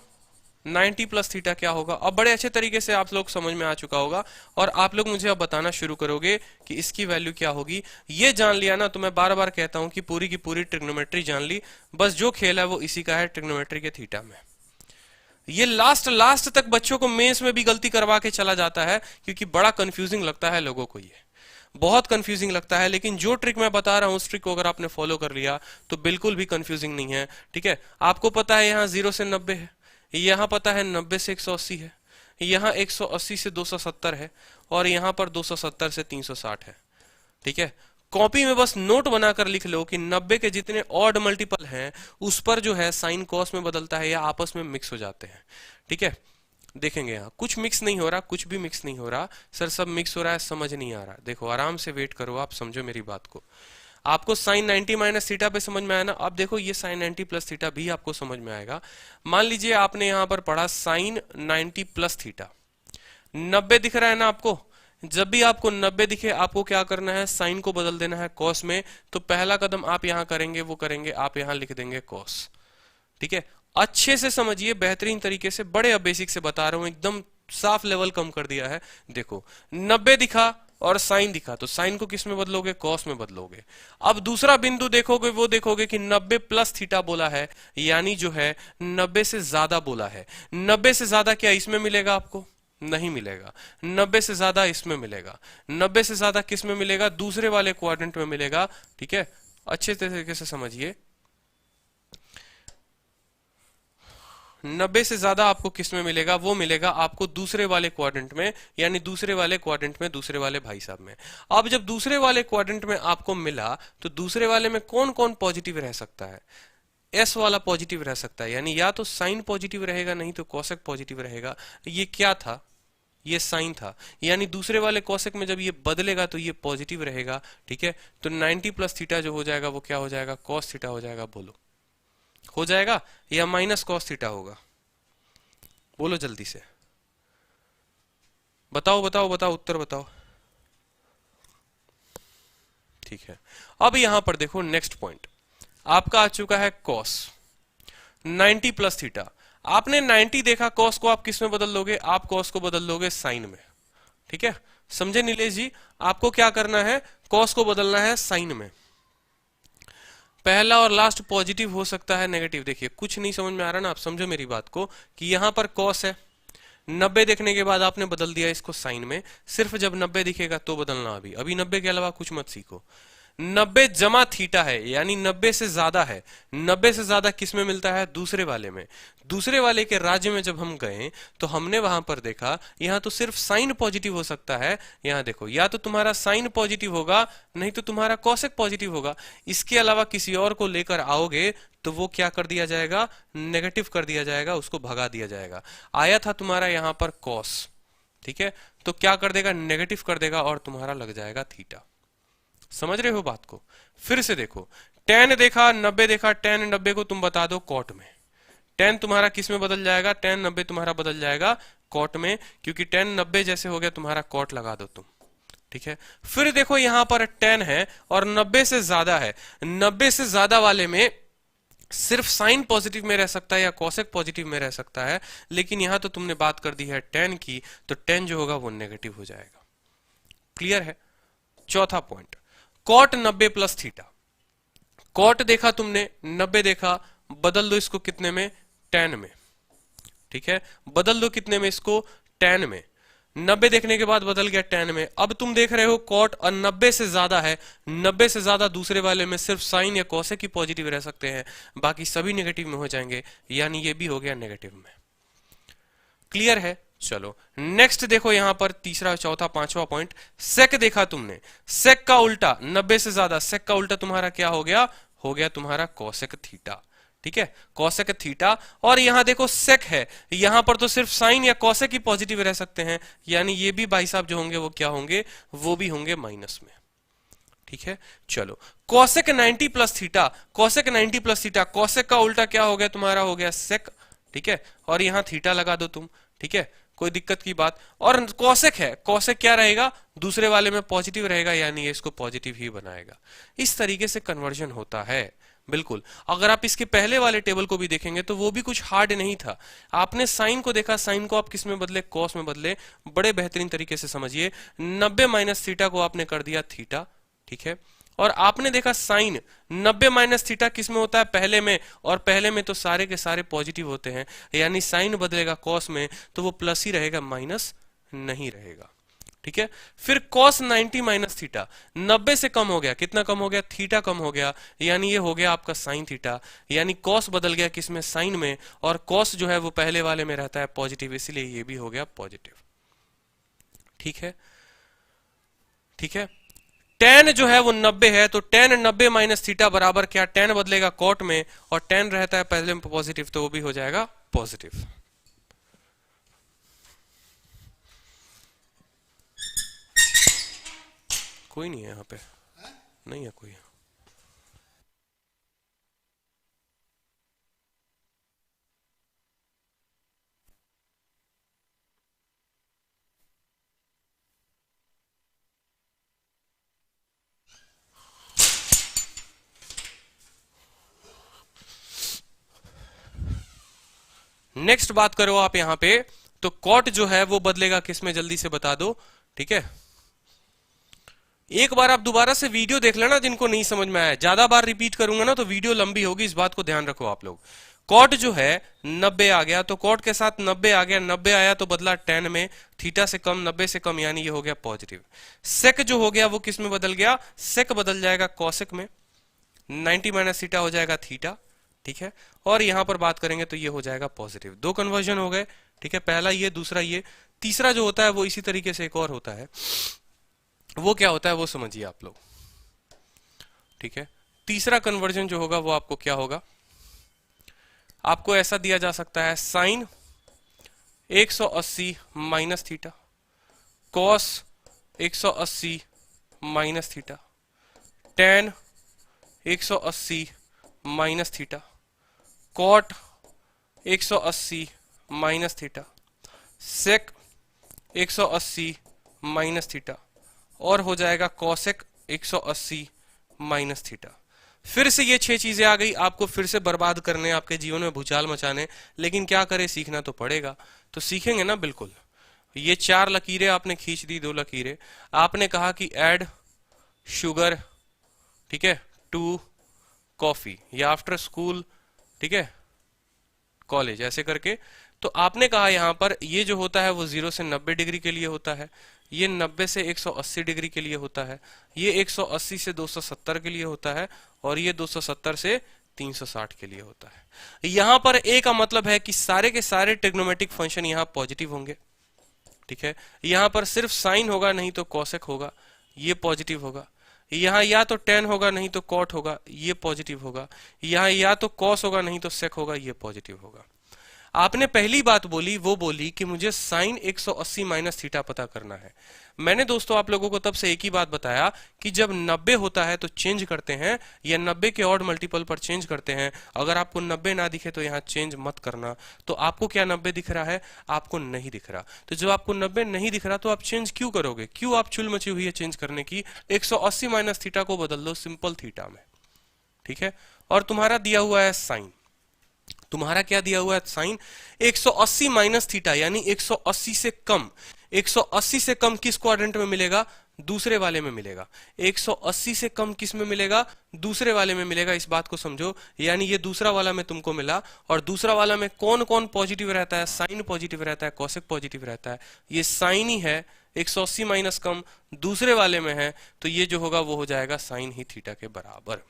90 प्लस थीटा क्या होगा। अब बड़े अच्छे तरीके से आप लोग समझ में आ चुका होगा, और आप लोग मुझे अब बताना शुरू करोगे कि इसकी वैल्यू क्या होगी। ये जान लिया ना, तो मैं बार बार कहता हूं कि पूरी की पूरी ट्रिग्नोमेट्री जान ली, बस जो खेल है वो इसी का है, ट्रिग्नोमेट्री के थीटा में। ये लास्ट तक बच्चों को मेंस में भी गलती करवा के चला जाता है, क्योंकि बड़ा कंफ्यूजिंग लगता है लोगों को, ये बहुत कंफ्यूजिंग लगता है। लेकिन जो ट्रिक मैं बता रहा हूं उस ट्रिक को अगर आपने फॉलो कर लिया तो बिल्कुल भी कंफ्यूजिंग नहीं है, ठीक है। आपको पता है यहाँ 0 से 90 है, यहां पता है 90 से 180 है, यहां 180 से 270 है, और यहां पर 270 से 360 है, ठीक है। कॉपी में बस नोट बनाकर लिख लो कि 90 के जितने ऑड मल्टीपल हैं उस पर जो है साइन कॉस में बदलता है या आपस में मिक्स हो जाते हैं, ठीक है। देखेंगे यहाँ कुछ मिक्स नहीं हो रहा, कुछ भी मिक्स नहीं हो रहा सर, सब मिक्स हो रहा है, समझ नहीं आ रहा। देखो आराम से वेट करो, आप समझो मेरी बात को। आपको साइन 90 माइनस थीटा पे समझ में आया ना, अब देखो ये साइन 90 प्लस थीटा भी आपको समझ में आएगा। मान लीजिए आपने यहां पर पढ़ा साइन 90 प्लस थीटा, 90 दिख रहा है ना आपको। जब भी आपको 90 दिखे आपको क्या करना है, साइन को बदल देना है कॉस में। तो पहला कदम आप यहां करेंगे, वो करेंगे आप यहां लिख देंगे कॉस, ठीक है। अच्छे से समझिए, बेहतरीन तरीके से, बड़े अब बेसिक से बता रहा हूं, एकदम साफ लेवल कम कर दिया है। देखो 90 दिखा और साइन दिखा, तो साइन को किस में बदलोगे, कॉस में बदलोगे। अब दूसरा बिंदु देखोगे, वो देखोगे कि 90 प्लस थीटा बोला है, यानी जो है 90 से ज्यादा बोला है। 90 से ज्यादा क्या इसमें मिलेगा आपको, नहीं मिलेगा। 90 से ज्यादा इसमें मिलेगा, 90 से ज्यादा किस में मिलेगा, दूसरे वाले क्वाड्रेंट में मिलेगा, ठीक है। अच्छे तरीके से समझिए, 90 से ज्यादा आपको किस में मिलेगा, वो मिलेगा आपको दूसरे वाले क्वाड्रेंट में, यानी दूसरे वाले क्वाड्रेंट में, दूसरे वाले भाई साहब में। अब जब दूसरे वाले क्वाड्रेंट में आपको मिला तो दूसरे वाले में कौन कौन पॉजिटिव रह सकता है, एस वाला पॉजिटिव रह सकता है, यानी या तो साइन पॉजिटिव रहेगा, नहीं तो कॉसेक पॉजिटिव रहेगा। ये क्या था, ये साइन था, यानी दूसरे वाले कॉसेक में जब ये बदलेगा तो ये पॉजिटिव रहेगा, ठीक है। तो 90 प्लस थीटा जो हो जाएगा वो क्या हो जाएगा, कॉस थीटा हो जाएगा। बोलो हो जाएगा या माइनस कॉस थीटा होगा, बोलो जल्दी से, बताओ बताओ बताओ, उत्तर बताओ, ठीक है। अब यहां पर देखो नेक्स्ट पॉइंट आपका आ चुका है कॉस 90 प्लस थीटा। आपने 90 देखा, कॉस को आप किस में बदल लोगे, आप कॉस को बदल लोगे साइन में, ठीक है। समझे नीलेश जी, आपको क्या करना है, कॉस को बदलना है साइन में। पहला और लास्ट पॉजिटिव हो सकता है, नेगेटिव। देखिए कुछ नहीं समझ में आ रहा ना, आप समझो मेरी बात को कि यहां पर कॉस है, 90 देखने के बाद आपने बदल दिया इसको साइन में। सिर्फ जब 90 दिखेगा तो बदलना, अभी 90 के अलावा कुछ मत सीखो। 90 जमा थीटा है, यानी 90 से ज्यादा है। 90 से ज्यादा किस में मिलता है, दूसरे वाले में। दूसरे वाले के राज्य में जब हम गए तो हमने वहां पर देखा यहां तो सिर्फ साइन पॉजिटिव हो सकता है। यहां देखो, या तो तुम्हारा साइन पॉजिटिव होगा, नहीं तो तुम्हारा कॉसेक पॉजिटिव होगा। इसके अलावा किसी और को लेकर आओगे तो वो क्या कर दिया जाएगा, नेगेटिव कर दिया जाएगा, उसको भगा दिया जाएगा। आया था तुम्हारा यहां पर कॉस, ठीक है, तो क्या कर देगा, नेगेटिव कर देगा और तुम्हारा लग जाएगा थीटा। समझ रहे हो बात को। फिर से देखो, tan देखा, 90 देखा, tan 90 को तुम बता दो कॉट में। tan तुम्हारा किस में बदल जाएगा, tan 90 तुम्हारा बदल जाएगा कॉट में, क्योंकि tan 90 जैसे हो गया तुम्हारा कॉट लगा दो तुम, ठीक है। फिर देखो यहां पर tan है और 90 से ज्यादा है। 90 से ज्यादा वाले में सिर्फ साइन पॉजिटिव में रह सकता है या कॉसेक पॉजिटिव में रह सकता है, लेकिन यहां तो तुमने बात कर दी है tan की, तो tan जो होगा वो नेगेटिव हो जाएगा। क्लियर है। चौथा point, cot 90 plus theta. Cot देखा तुमने, 90 देखा, बदल दो इसको कितने में, tan में, ठीक है। बदल दो कितने में इसको, tan में। 90 देखने के बाद बदल गया tan में। अब तुम देख रहे हो कॉट और 90 से ज्यादा है, 90 से ज्यादा दूसरे वाले में सिर्फ साइन या कॉसेक ही पॉजिटिव रह सकते हैं, बाकी सभी नेगेटिव में हो जाएंगे, यानी ये भी हो गया नेगेटिव में। क्लियर है? चलो नेक्स्ट देखो यहां पर तीसरा चौथा पांचवा पॉइंट, सेक देखा तुमने, सेक का उल्टा 90 से ज्यादा, सेक का उल्टा तुम्हारा क्या हो गया? हो गया तुम्हारा कोसेक थीटा। ठीक है, कोसेक थीटा। और यहां देखो सेक है, यहां पर तो सिर्फ साइन या कोसेक ही पॉजिटिव रह सकते हैं, यानी ये भी भाई साहब जो होंगे वो क्या होंगे? वो भी होंगे माइनस में। ठीक है, चलो cosec 90 plus theta, cosec 90 plus theta, cosec का उल्टा क्या हो गया तुम्हारा? हो गया सेक। ठीक है, और यहां थीटा लगा दो तुम। ठीक है, कोई दिक्कत की बात। और कोसेक है, कोसेक क्या रहेगा? दूसरे वाले में पॉजिटिव रहेगा, यानी ये इसको पॉजिटिव ही बनाएगा। इस तरीके से कन्वर्जन होता है। बिल्कुल, अगर आप इसके पहले वाले टेबल को भी देखेंगे तो वो भी कुछ हार्ड नहीं था। आपने साइन को देखा, साइन को आप किस में बदले? कॉस में बदले। बड़े बेहतरीन तरीके से समझिए, 90 माइनस थीटा को आपने कर दिया थीटा। ठीक है, और आपने देखा साइन 90 माइनस थीटा किस में होता है? पहले में, और पहले में तो सारे के सारे पॉजिटिव होते हैं, यानी साइन बदलेगा कॉस में तो वो प्लस ही रहेगा, माइनस नहीं रहेगा। ठीक है, फिर cos 90 माइनस थीटा, 90 से कम हो गया, कितना कम हो गया? थीटा कम हो गया, यानी ये हो गया आपका साइन थीटा, यानी cos बदल गया किसमें? साइन में, और cos जो है वो पहले वाले में रहता है पॉजिटिव, इसीलिए ये भी हो गया पॉजिटिव। ठीक है, ठीक है, tan जो है वो 90 है, तो tan 90 माइनस थीटा बराबर क्या? tan बदलेगा cot में, और tan रहता है पहले में पॉजिटिव, तो वो भी हो जाएगा पॉजिटिव। कोई नहीं है यहाँ पे, नहीं है कोई। नेक्स्ट बात करो आप यहां पे, तो कॉट जो है वो बदलेगा किसमें? जल्दी से बता दो। ठीक है, एक बार आप दोबारा से वीडियो देख लेना जिनको नहीं समझ में आया, ज्यादा बार रिपीट करूंगा ना तो वीडियो लंबी होगी, इस बात को ध्यान रखो आप लोग। कॉट जो है 90 आ गया, तो कॉट के साथ 90 आ गया, 90 आया तो बदला tan में, थीटा से कम, 90 से कम, यानी ये हो गया पॉजिटिव। सेक जो हो गया वो किस में बदल गया? सेक बदल जाएगा कॉसेक में, 90 माइनस थीटा हो जाएगा थीटा। ठीक है, और यहां पर बात करेंगे तो ये हो जाएगा पॉजिटिव। दो कन्वर्जन हो गए। ठीक है, पहला ये, दूसरा ये। तीसरा जो होता है वो इसी तरीके से एक और होता है, वो क्या होता है वो समझिए आप लोग। ठीक है, तीसरा कन्वर्जन जो होगा वो आपको क्या होगा? आपको ऐसा दिया जा सकता है, sine 180 minus theta, cos 180 minus theta, tan 180 minus theta, cot 180 minus theta, sec 180 minus theta, और हो जाएगा कॉसेक 180 माइनस थीटा। फिर से ये 6 चीजें आ गई, आपको फिर से बर्बाद करने, आपके जीवन में भूचाल मचाने, लेकिन क्या करें, सीखना तो पड़ेगा। तो सीखेंगे ना, बिल्कुल। ये 4 लकीरें आपने खींच दी, 2 लकीरें। आपने कहा कि ऐड शुगर, ठीक है, टू कॉफी, या आफ्टर स्कूल, ठीक है, कॉलेज, ऐसे करके। तो आपने कहा यहां पर ये जो होता है वो 0 से 90 डिग्री के लिए होता है, ये 90 से 180 डिग्री के लिए होता है, ये 180 से 270 के लिए होता है, और ये 270 से 360 के लिए होता है। यहां पर ए का मतलब है कि सारे के सारे ट्रिग्नोमेट्रिक फंक्शन यहां पॉजिटिव होंगे। ठीक है, यहां पर सिर्फ साइन होगा, नहीं तो कॉसेक होगा, ये पॉजिटिव होगा। यहां या तो tan होगा, नहीं तो कॉट होगा, ये पॉजिटिव होगा। यहां या तो कॉस होगा, नहीं तो सेक होगा, ये पॉजिटिव होगा। आपने पहली बात बोली वो बोली कि मुझे साइन 180 माइनस थीटा पता करना है। मैंने दोस्तों आप लोगों को तब से एक ही बात बताया कि जब 90 होता है तो चेंज करते हैं, या 90 के ऑड मल्टीपल पर चेंज करते हैं। अगर आपको 90 ना दिखे तो यहाँ चेंज मत करना। तो आपको क्या 90 दिख रहा है? आपको नहीं दिख रहा। तो जब आपको 90 नहीं दिख रहा तो आप चेंज क्यों करोगे? क्यों आप चुल मची हुई है चेंज करने की? 180 माइनस थीटा को बदल दो सिंपल थीटा में। ठीक है, और तुम्हारा दिया हुआ है साइन, तुम्हारा क्या दिया हुआ है? साइन 180 माइनस थीटा, यानी 180 से कम। 180 से कम किस क्वाड्रेंट में मिलेगा? दूसरे वाले में मिलेगा। 180 से कम किस में मिलेगा? दूसरे वाले में मिलेगा। इस बात को समझो, यानी ये दूसरा वाला में तुमको मिला, और दूसरा वाला में कौन कौन पॉजिटिव रहता है? साइन पॉजिटिव रहता है, कॉसेक पॉजिटिव रहता है। ये साइन ही है, 180 माइनस कम दूसरे वाले में है, तो ये जो होगा वो हो जाएगा साइन ही थीटा के बराबर।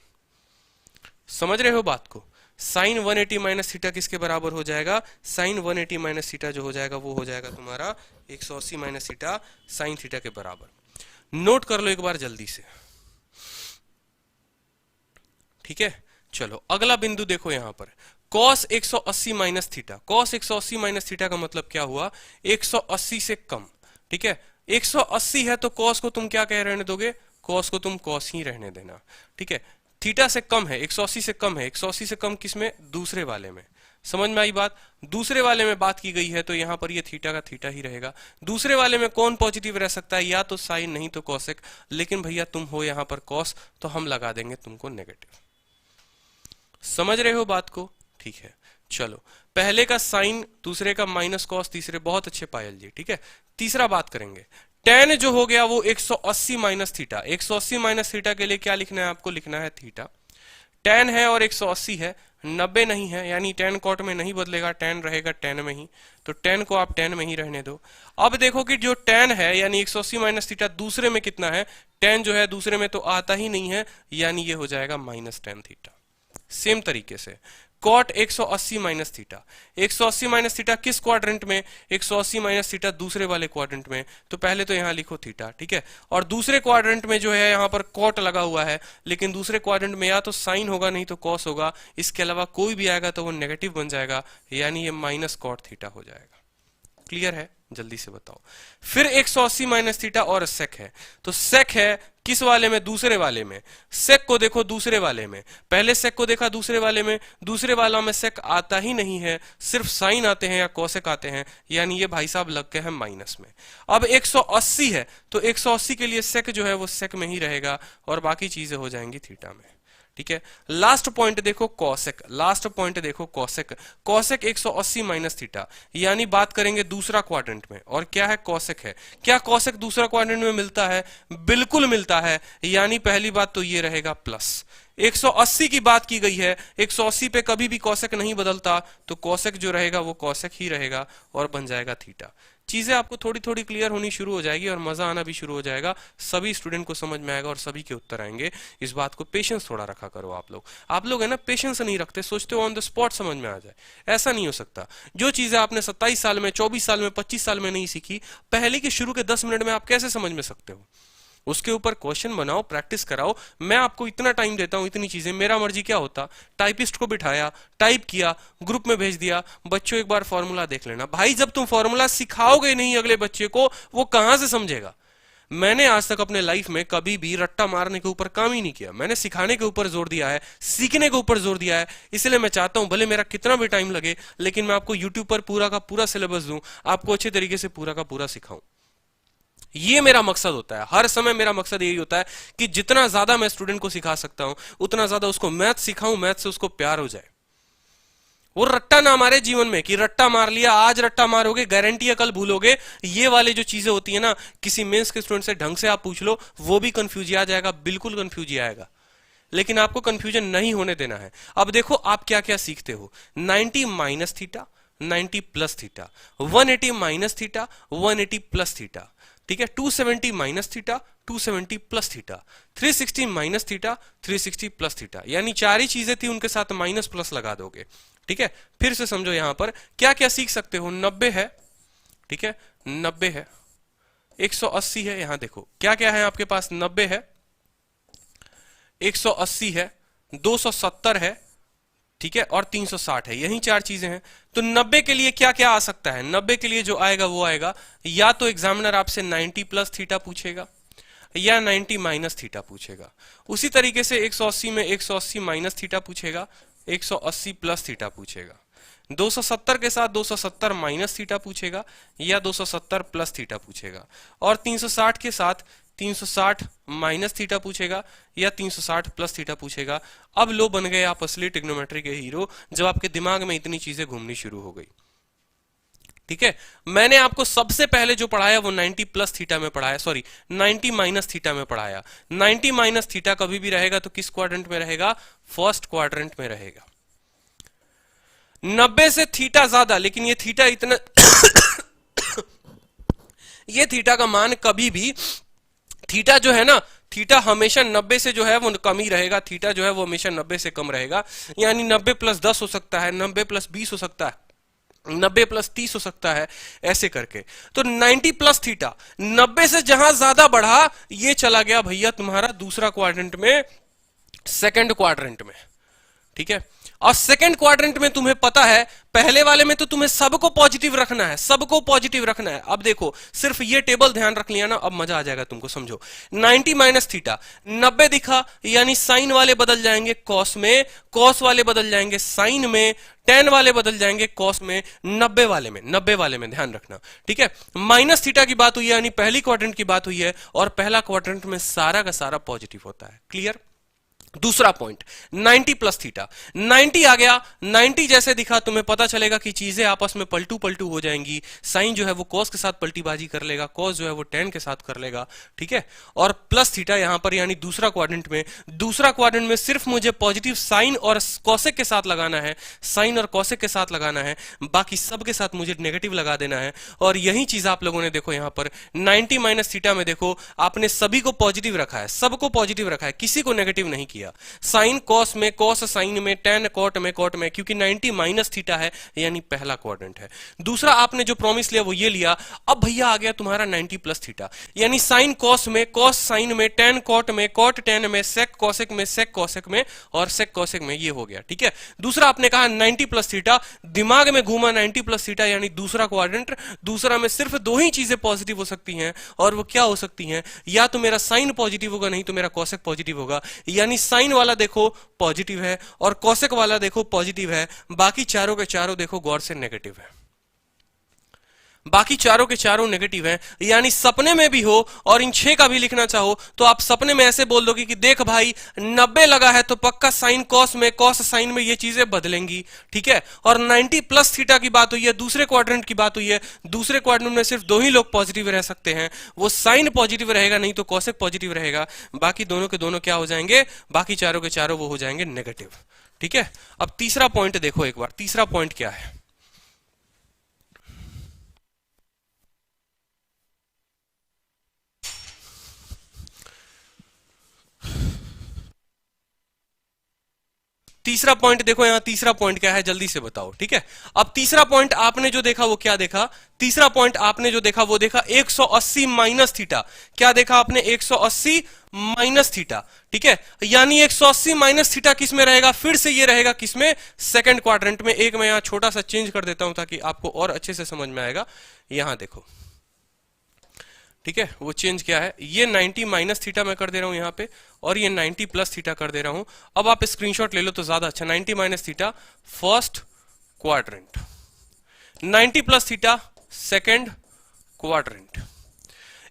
समझ रहे हो बात को? साइन 180 माइनस थीटा किसके बराबर हो जाएगा, साइन 180 माइनस थीटा जो हो जाएगा वो हो जाएगा तुम्हारा 180 माइनस थीटा साइन थीटा के बराबर। नोट कर लो एक बार जल्दी से, ठीक है। चलो अगला बिंदु देखो यहां पर, cos 180 minus theta, cos 180 minus theta का मतलब क्या हुआ, 180 से कम, ठीक है। 180 है तो cos को तुम क्या कह रहने दोगे, cos को तुम cos ही रहने देना, ठीक है। थीटा से कम है, 180 से कम है, 180 से कम किसमें, दूसरे वाले में। समझ में आई बात, दूसरे वाले में बात की गई है तो यहां पर ये थीटा का थीटा ही रहेगा। दूसरे वाले में कौन पॉजिटिव रह सकता है, या तो साइन नहीं तो कॉसेक, लेकिन भैया तुम हो यहां पर कॉस तो हम लगा देंगे तुमको नेगेटिव। समझ रहे हो बात को, ठीक है। चलो पहले का साइन, दूसरे का माइनस कॉस, तीसरे, बहुत अच्छे पायल जी, ठीक है। तीसरा बात करेंगे, टेन जो हो गया वो 180 माइनस थीटा, 180 माइनस थीटा के लिए क्या लिखना है आपको, लिखना है थीटा। टेन है और 180 है, 90 नहीं है, यानी टेन कॉट में नहीं बदलेगा, टेन रहेगा टेन में ही, तो टेन को आप टेन में ही रहने दो। अब देखो कि जो टेन है यानी 180 माइनस थीटा दूसरे में कितना है, टेन जो है दूसरे में तो आता ही नहीं है, यानी ये हो जाएगा माइनस टेन थीटा। सेम तरीके से cot 180 minus theta, 180 minus theta किस क्वाड्रेंट में, 180 माइनस थीटा दूसरे वाले क्वाड्रेंट में, तो पहले तो यहां लिखो थीटा, ठीक है। और दूसरे क्वाड्रेंट में जो है यहां पर कॉट लगा हुआ है, लेकिन दूसरे क्वाड्रेंट में या तो साइन होगा नहीं तो कॉस होगा, इसके अलावा कोई भी आएगा तो वो नेगेटिव बन जाएगा, यानी ये माइनस कॉट थीटा हो जाएगा। क्लियर है, जल्दी से बताओ। फिर 180 माइनस थीटा और सेक है, तो सेक है किस वाले में, दूसरे वाले में। सेक को देखो दूसरे वाले में, पहले सेक को देखा दूसरे वाले में, दूसरे वाला में सेक आता ही नहीं है, सिर्फ साइन आते हैं या कोसेक आते हैं, यानी ये भाई साहब लग गए हैं माइनस में। अब 180 है तो 180 के लिए सेक जो है वो सेक में ही रहेगा और बाकी चीजें हो जाएंगी थीटा में, ठीक है। लास्ट पॉइंट देखो कॉसेक, लास्ट पॉइंट देखो कॉसेक, कॉसेक 180 माइनस थीटा, यानी बात करेंगे दूसरा क्वाड्रेंट में, और क्या है कॉसेक है। क्या कॉसेक दूसरा क्वाड्रेंट में मिलता है, बिल्कुल मिलता है, यानी पहली बात तो ये रहेगा प्लस। 180 की बात की गई है, 180 पे कभी भी कॉसेक नहीं बदलता, तो कॉसेक जो रहेगा वो कॉसेक ही रहेगा और बन जाएगा थीटा। चीजें आपको थोड़ी थोड़ी क्लियर होनी शुरू हो जाएगी और मजा आना भी शुरू हो जाएगा, सभी स्टूडेंट को समझ में आएगा और सभी के उत्तर आएंगे। इस बात को पेशेंस थोड़ा रखा करो आप लोग है ना, पेशेंस नहीं रखते, सोचते हो ऑन द स्पॉट समझ में आ जाए, ऐसा नहीं हो सकता। जो चीजें आपने 27 साल में, 24 साल में, 25 साल में नहीं सीखी, पहले के शुरू के 10 मिनट में आप कैसे समझ में सकते हो। उसके ऊपर क्वेश्चन बनाओ, प्रैक्टिस कराओ। मैं आपको इतना टाइम देता हूं, इतनी चीजें, मेरा मर्जी क्या होता, टाइपिस्ट को बिठाया, टाइप किया, ग्रुप में भेज दिया, बच्चों एक बार फॉर्मूला देख लेना। भाई जब तुम फॉर्मूला सिखाओगे नहीं अगले बच्चे को, वो कहां से समझेगा। मैंने आज तक अपने लाइफ में कभी भी रट्टा मारने के ऊपर काम ही नहीं किया, मैंने सिखाने के ऊपर जोर दिया है, सीखने के ऊपर जोर दिया है। इसलिए मैं चाहता हूं भले मेरा कितना भी टाइम लगे, लेकिन मैं आपको यूट्यूब पर पूरा का पूरा सिलेबस दूं, आपको अच्छे तरीके से पूरा का पूरा सिखाऊं। ये मेरा मकसद होता है, हर समय मेरा मकसद यही होता है कि जितना ज्यादा मैं स्टूडेंट को सिखा सकता हूं, उतना ज्यादा उसको मैथ सिखाऊं, मैथ से उसको प्यार हो जाए। वो रट्टा ना मारे जीवन में कि रट्टा मार लिया, आज रट्टा मारोगे गारंटी है कल भूलोगे। ये वाले जो चीजें होती है ना, किसी मेंस के स्टूडेंट से ढंग से आप पूछ लो, वो भी कंफ्यूज आ जाएगा, बिल्कुल कंफ्यूज आएगा, लेकिन आपको कंफ्यूजन नहीं होने देना है। अब देखो आप क्या क्या सीखते हो, 90 minus theta, 90 plus theta, 180 minus theta, 180 plus theta, ठीक है। 270 minus theta, 270 plus theta, 360 minus theta, 360 plus theta, यानी चार ही चीजें थी, उनके साथ माइनस प्लस लगा दोगे, ठीक है। फिर से समझो यहां पर क्या क्या सीख सकते हो, 90 है, ठीक है, 90 है, 180 है, यहां देखो क्या क्या है आपके पास, 90 है, 180 है, 270 है, ठीक है, और 360 है, यही चार चीजें हैं। तो 90 के लिए क्या क्या आ सकता है, 90 के लिए जो आएगा वो आएगा, या तो एग्जामिनर आपसे 90 प्लस थीटा पूछेगा या 90 माइनस थीटा पूछेगा। उसी तरीके से 180 में 180 माइनस थीटा पूछेगा, 180 प्लस थीटा पूछेगा। 270 के साथ 270 माइनस थीटा पूछेगा या 270 प्लस थीटा पूछेगा। और 360 के साथ 360 माइनस थीटा पूछेगा या 360 प्लस थीटा पूछेगा। अब लो बन गए आप असली ट्रिग्नोमेट्री के हीरो, जब आपके दिमाग में इतनी चीजें घूमनी शुरू हो गई, ठीक है। मैंने आपको सबसे पहले जो पढ़ाया वो 90 प्लस थीटा में पढ़ाया, सॉरी 90 माइनस थीटा में पढ़ाया। 90 माइनस थीटा कभी भी रहेगा तो किस क्वाड्रेंट में रहेगा, फर्स्ट क्वाड्रेंट में रहेगा। 90 से थीटा ज्यादा, लेकिन ये थीटा इतना ये थीटा का मान कभी भी, थीटा जो है ना थीटा हमेशा 90 से जो है वो कम ही रहेगा, थीटा जो है वो हमेशा 90 से कम रहेगा, यानी 90 प्लस 10 हो सकता है, 90 प्लस 20 हो सकता है, 90 प्लस 30 हो सकता है, ऐसे करके। तो 90 प्लस थीटा 90 से जहां ज्यादा बढ़ा, ये चला गया भैया तुम्हारा दूसरा क्वाड्रेंट में, सेकंड क्वाड्रेंट में, ठीक है। और सेकंड क्वाड्रेंट में तुम्हें पता है, पहले वाले में तो तुम्हें सबको पॉजिटिव रखना है, सबको पॉजिटिव रखना है। अब देखो सिर्फ ये टेबल ध्यान रख लिया ना, अब मजा आ जाएगा तुमको, समझो। 90 माइनस थीटा, 90 दिखा यानी साइन वाले बदल जाएंगे कॉस में, कॉस वाले बदल जाएंगे साइन में, टेन वाले बदल जाएंगे कॉस में, 90 वाले में, 90 वाले में ध्यान रखना, ठीक है। माइनस थीटा की बात हुई है, यानी पहली क्वाड्रेंट की बात हुई है, और पहला क्वाड्रेंट में सारा का सारा पॉजिटिव होता है। क्लियर। दूसरा पॉइंट 90 प्लस थीटा, 90 आ गया, 90 जैसे दिखा तुम्हें पता चलेगा कि चीजें आपस में पलटू पलटू हो जाएंगी, साइन जो है वो कॉस के साथ पलटीबाजी कर लेगा, कॉस जो है वो टेन के साथ कर लेगा, ठीक है। और प्लस थीटा यहां पर यानी दूसरा क्वाड्रेंट में, दूसरा क्वाड्रेंट में सिर्फ मुझे पॉजिटिव साइन और कॉसेक के साथ लगाना है, साइन और कॉसेक के साथ लगाना है, बाकी सब के साथ मुझे नेगेटिव लगा देना है। और यही चीज आप लोगों ने देखो यहां पर 90 माइनस थीटा में देखो आपने सभी को पॉजिटिव रखा है, सबको पॉजिटिव रखा है, किसी को नेगेटिव नहीं किया। साइन कॉस में, कॉस साइन में, टेन कॉट में, कॉट में, क्योंकि 90 माइनस थीटा है यानी पहला क्वाड्रेंट है। दूसरा आपने जो प्रॉमिस लिया वो ये लिया। अब भैया आ गया तुम्हारा 90 प्लस थीटा, यानी साइन कॉस में, कॉस साइन में, टेन कॉट में, कॉट टेन में, सेक कॉसेक में, सेक कॉसेक में और सेक कॉसेक में, ये हो गया, ठीक है। दूसरा आपने कहा 90 प्लस थीटा, दिमाग में घूमा 90 प्लस थीटा यानी दूसरा क्वाड्रेंट, दूसरा में सिर्फ दो ही चीजें पॉजिटिव हो सकती हैं, और वो क्या हो सकती हैं, या तो मेरा साइन पॉजिटिव होगा, नहीं तो मेरा कॉसेक पॉजिटिव होगा। यानी साइन वाला देखो पॉजिटिव है और कॉसेक वाला देखो पॉजिटिव है, बाकी चारों के चारों देखो गौर से नेगेटिव है, बाकी चारों के चारों नेगेटिव हैं। यानी सपने में भी हो और इन 6 का भी लिखना चाहो तो आप सपने में ऐसे बोल दोगे कि देख भाई 90 लगा है तो पक्का साइन कॉस में, कॉस साइन में ये चीजें बदलेंगी, ठीक है। और 90 प्लस थीटा की बात हुई है, दूसरे क्वाड्रेंट की बात हुई है, दूसरे क्वाड्रेंट में सिर्फ दो ही लोग पॉजिटिव रह सकते हैं, वो साइन पॉजिटिव रहेगा नहीं तो कॉसेक पॉजिटिव रहेगा, बाकी दोनों के दोनों क्या हो जाएंगे, बाकी चारों के चारों वो हो जाएंगे नेगेटिव, ठीक है। अब तीसरा पॉइंट देखो एक बार, तीसरा पॉइंट क्या है। तीसरा पॉइंट देखो यहां, तीसरा पॉइंट क्या है जल्दी से बताओ, ठीक है। अब तीसरा पॉइंट आपने जो देखा वो क्या देखा, तीसरा पॉइंट आपने जो देखा वो देखा 180 माइनस थीटा। क्या देखा आपने, 180 माइनस थीटा, ठीक है। यानी 180 माइनस थीटा किस में रहेगा, फिर से ये रहेगा किसमें, सेकंड क्वाड्रेंट में। एक मैं यहां छोटा सा चेंज कर देता हूं ताकि आपको और अच्छे से समझ में आएगा। यहां देखो, ठीक है, वो चेंज क्या है, ये 90 माइनस थीटा मैं कर दे रहा हूं यहां पे, और ये 90 प्लस थीटा कर दे रहा हूं। अब आप स्क्रीनशॉट ले लो तो ज्यादा अच्छा। 90 minus theta first quadrant, 90 plus theta second quadrant,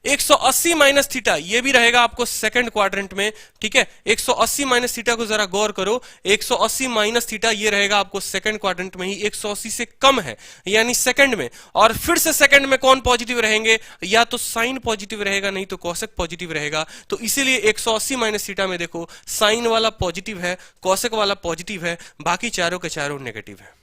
180 minus theta ये भी रहेगा आपको सेकंड क्वाड्रेंट में, ठीक है। 180 माइनस थीटा को जरा गौर करो, 180 माइनस थीटा ये रहेगा आपको सेकंड क्वाड्रेंट में ही, 180 से कम है यानी सेकंड में। और फिर से सेकंड में कौन पॉजिटिव रहेंगे, या तो साइन पॉजिटिव रहेगा नहीं तो कॉसेक पॉजिटिव रहेगा। तो इसीलिए 180 माइनस थीटा में देखो साइन वाला पॉजिटिव है, कॉसेक वाला पॉजिटिव है, बाकी चारों के चारों नेगेटिव है,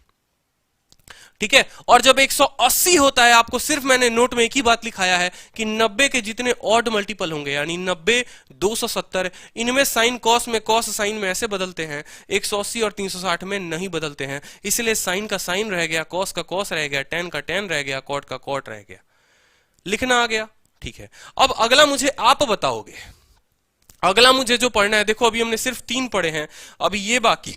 ठीक है। और जब 180 होता है, आपको सिर्फ मैंने नोट में एक ही बात लिखाया है कि 90 के जितने ऑड मल्टीपल होंगे यानी 90, 270, इनमें साइन कॉस में, कॉस साइन में ऐसे बदलते हैं, 180 और 360 में नहीं बदलते हैं। इसलिए साइन का साइन रह गया, कॉस का कॉस रह गया, टेन का टेन रह गया, कॉट का कॉट रह गया। लिखना आ गया, ठीक है। अब अगला मुझे आप बताओगे, अगला मुझे जो पढ़ना है, देखो अभी हमने सिर्फ 3 पढ़े हैं, अभी ये बाकी,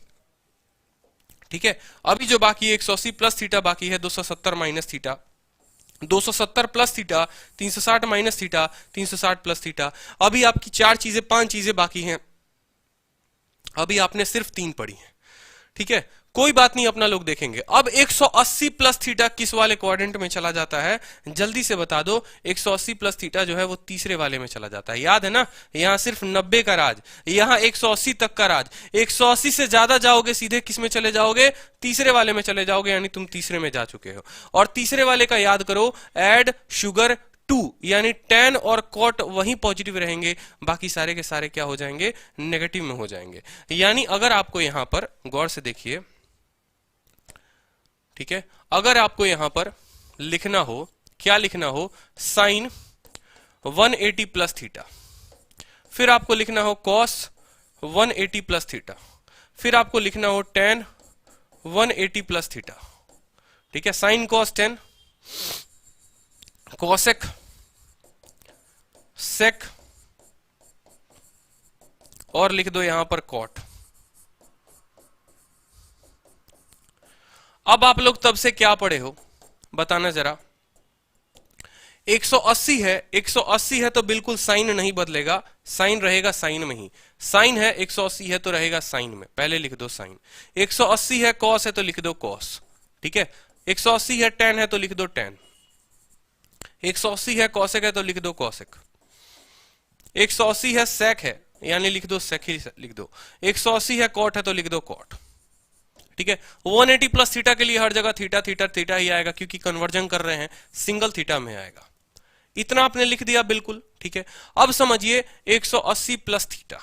ठीक है। अभी जो बाकी 180 प्लस थीटा बाकी है, 270 minus theta, 270 plus theta, 360 minus theta, 360 plus theta. अभी आपकी 4 चीजें 5 चीजें बाकी हैं, अभी आपने सिर्फ 3 पढ़ी हैं, ठीक है। कोई बात नहीं, अपना लोग देखेंगे। अब 180 प्लस थीटा किस वाले क्वाड्रेंट में चला जाता है, जल्दी से बता दो। 180 प्लस थीटा जो है वो तीसरे वाले में चला जाता है, याद है ना। यहां सिर्फ 90 का राज, यहां 180 तक का राज। 180 से ज्यादा जाओगे सीधे किस में चले जाओगे, तीसरे वाले में चले जाओगे, यानी तुम तीसरे में जा चुके हो। और तीसरे वाले का याद करो, एड शुगर 2, यानी टेन और कॉट वही पॉजिटिव रहेंगे, बाकी सारे के सारे क्या हो जाएंगे, नेगेटिव में हो जाएंगे। यानी अगर आपको यहां पर गौर से देखिए, ठीक है, अगर आपको यहां पर लिखना हो, क्या लिखना हो, साइन 180 प्लस थीटा, फिर आपको लिखना हो cos 180 प्लस थीटा, फिर आपको लिखना हो tan 180 प्लस थीटा, ठीक है, साइन cos 10, cosec sec और लिख दो यहां पर cot। अब आप लोग तब से क्या पढ़े हो बताना जरा। 180 है, 180 है तो बिल्कुल साइन नहीं बदलेगा, साइन रहेगा साइन में ही। साइन है 180 है तो रहेगा साइन में, पहले लिख दो साइन। 180 है कॉस है तो लिख दो कॉस, ठीक है। 180 है टेन है तो लिख दो टेन। 180 है कॉसेक है तो लिख दो कॉसेक। 180 है सेक है यानी लिख दो सेक ही लिख दो। 180 है कॉट है तो लिख दो कॉट, ठीक है। 180 प्लस थीटा के लिए हर जगह थीटा थीटा थीटा ही आएगा क्योंकि कन्वर्जन कर रहे हैं, सिंगल थीटा में आएगा। इतना आपने लिख दिया बिल्कुल, ठीक है। अब समझिए 180 प्लस थीटा,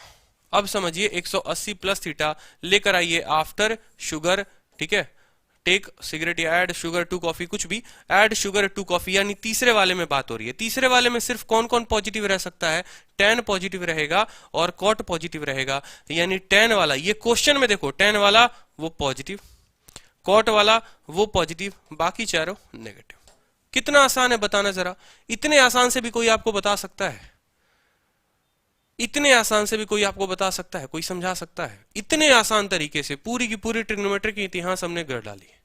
अब समझिए 180 प्लस थीटा लेकर आइए आफ्टर शुगर, ठीक है। टेक सिगरेट या ऐड शुगर टू कॉफी, कुछ भी, ऐड शुगर टू कॉफी, यानी तीसरे वाले में बात हो रही है। तीसरे वाले में सिर्फ कौन कौन पॉजिटिव रह सकता है, tan पॉजिटिव रहेगा और cot पॉजिटिव रहेगा, यानी tan वाला, ये क्वेश्चन में देखो tan वाला वो पॉजिटिव, cot वाला वो पॉजिटिव, बाकी चारों नेगेटिव। कितना आसान है बताना जरा। इतने आसान से भी कोई आपको बता सकता है, इतने आसान से भी कोई आपको बता सकता है, कोई समझा सकता है? इतने आसान तरीके से पूरी की पूरी ट्रिग्नोमेट्री की इतिहास हमने गढ़ डाली है।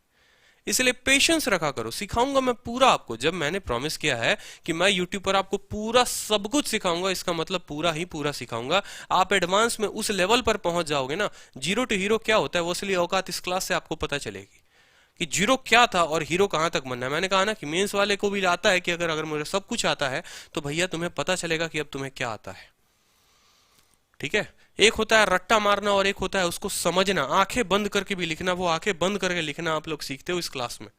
इसलिए पेशेंस रखा करो, सिखाऊंगा मैं पूरा आपको। जब मैंने प्रॉमिस किया है कि मैं यूट्यूब पर आपको पूरा सब कुछ सिखाऊंगा, इसका मतलब पूरा ही पूरा सिखाऊंगा। आप एडवांस में उस लेवल पर पहुंच जाओगे ना, जीरो टू हीरो क्या होता है वो असली औकात इस क्लास से आपको पता चलेगी कि जीरो क्या था और हीरो कहां तक बनना है। मैंने कहा ना कि मेंस वाले को भी आता है कि अगर मुझे सब कुछ आता है तो भैया तुम्हें पता चलेगा कि अब तुम्हें क्या आता है, ठीक है। एक होता है रट्टा मारना और एक होता है उसको समझना, आंखें बंद करके भी लिखना। वो आंखें बंद करके लिखना आप लोग सीखते हो इस क्लास में,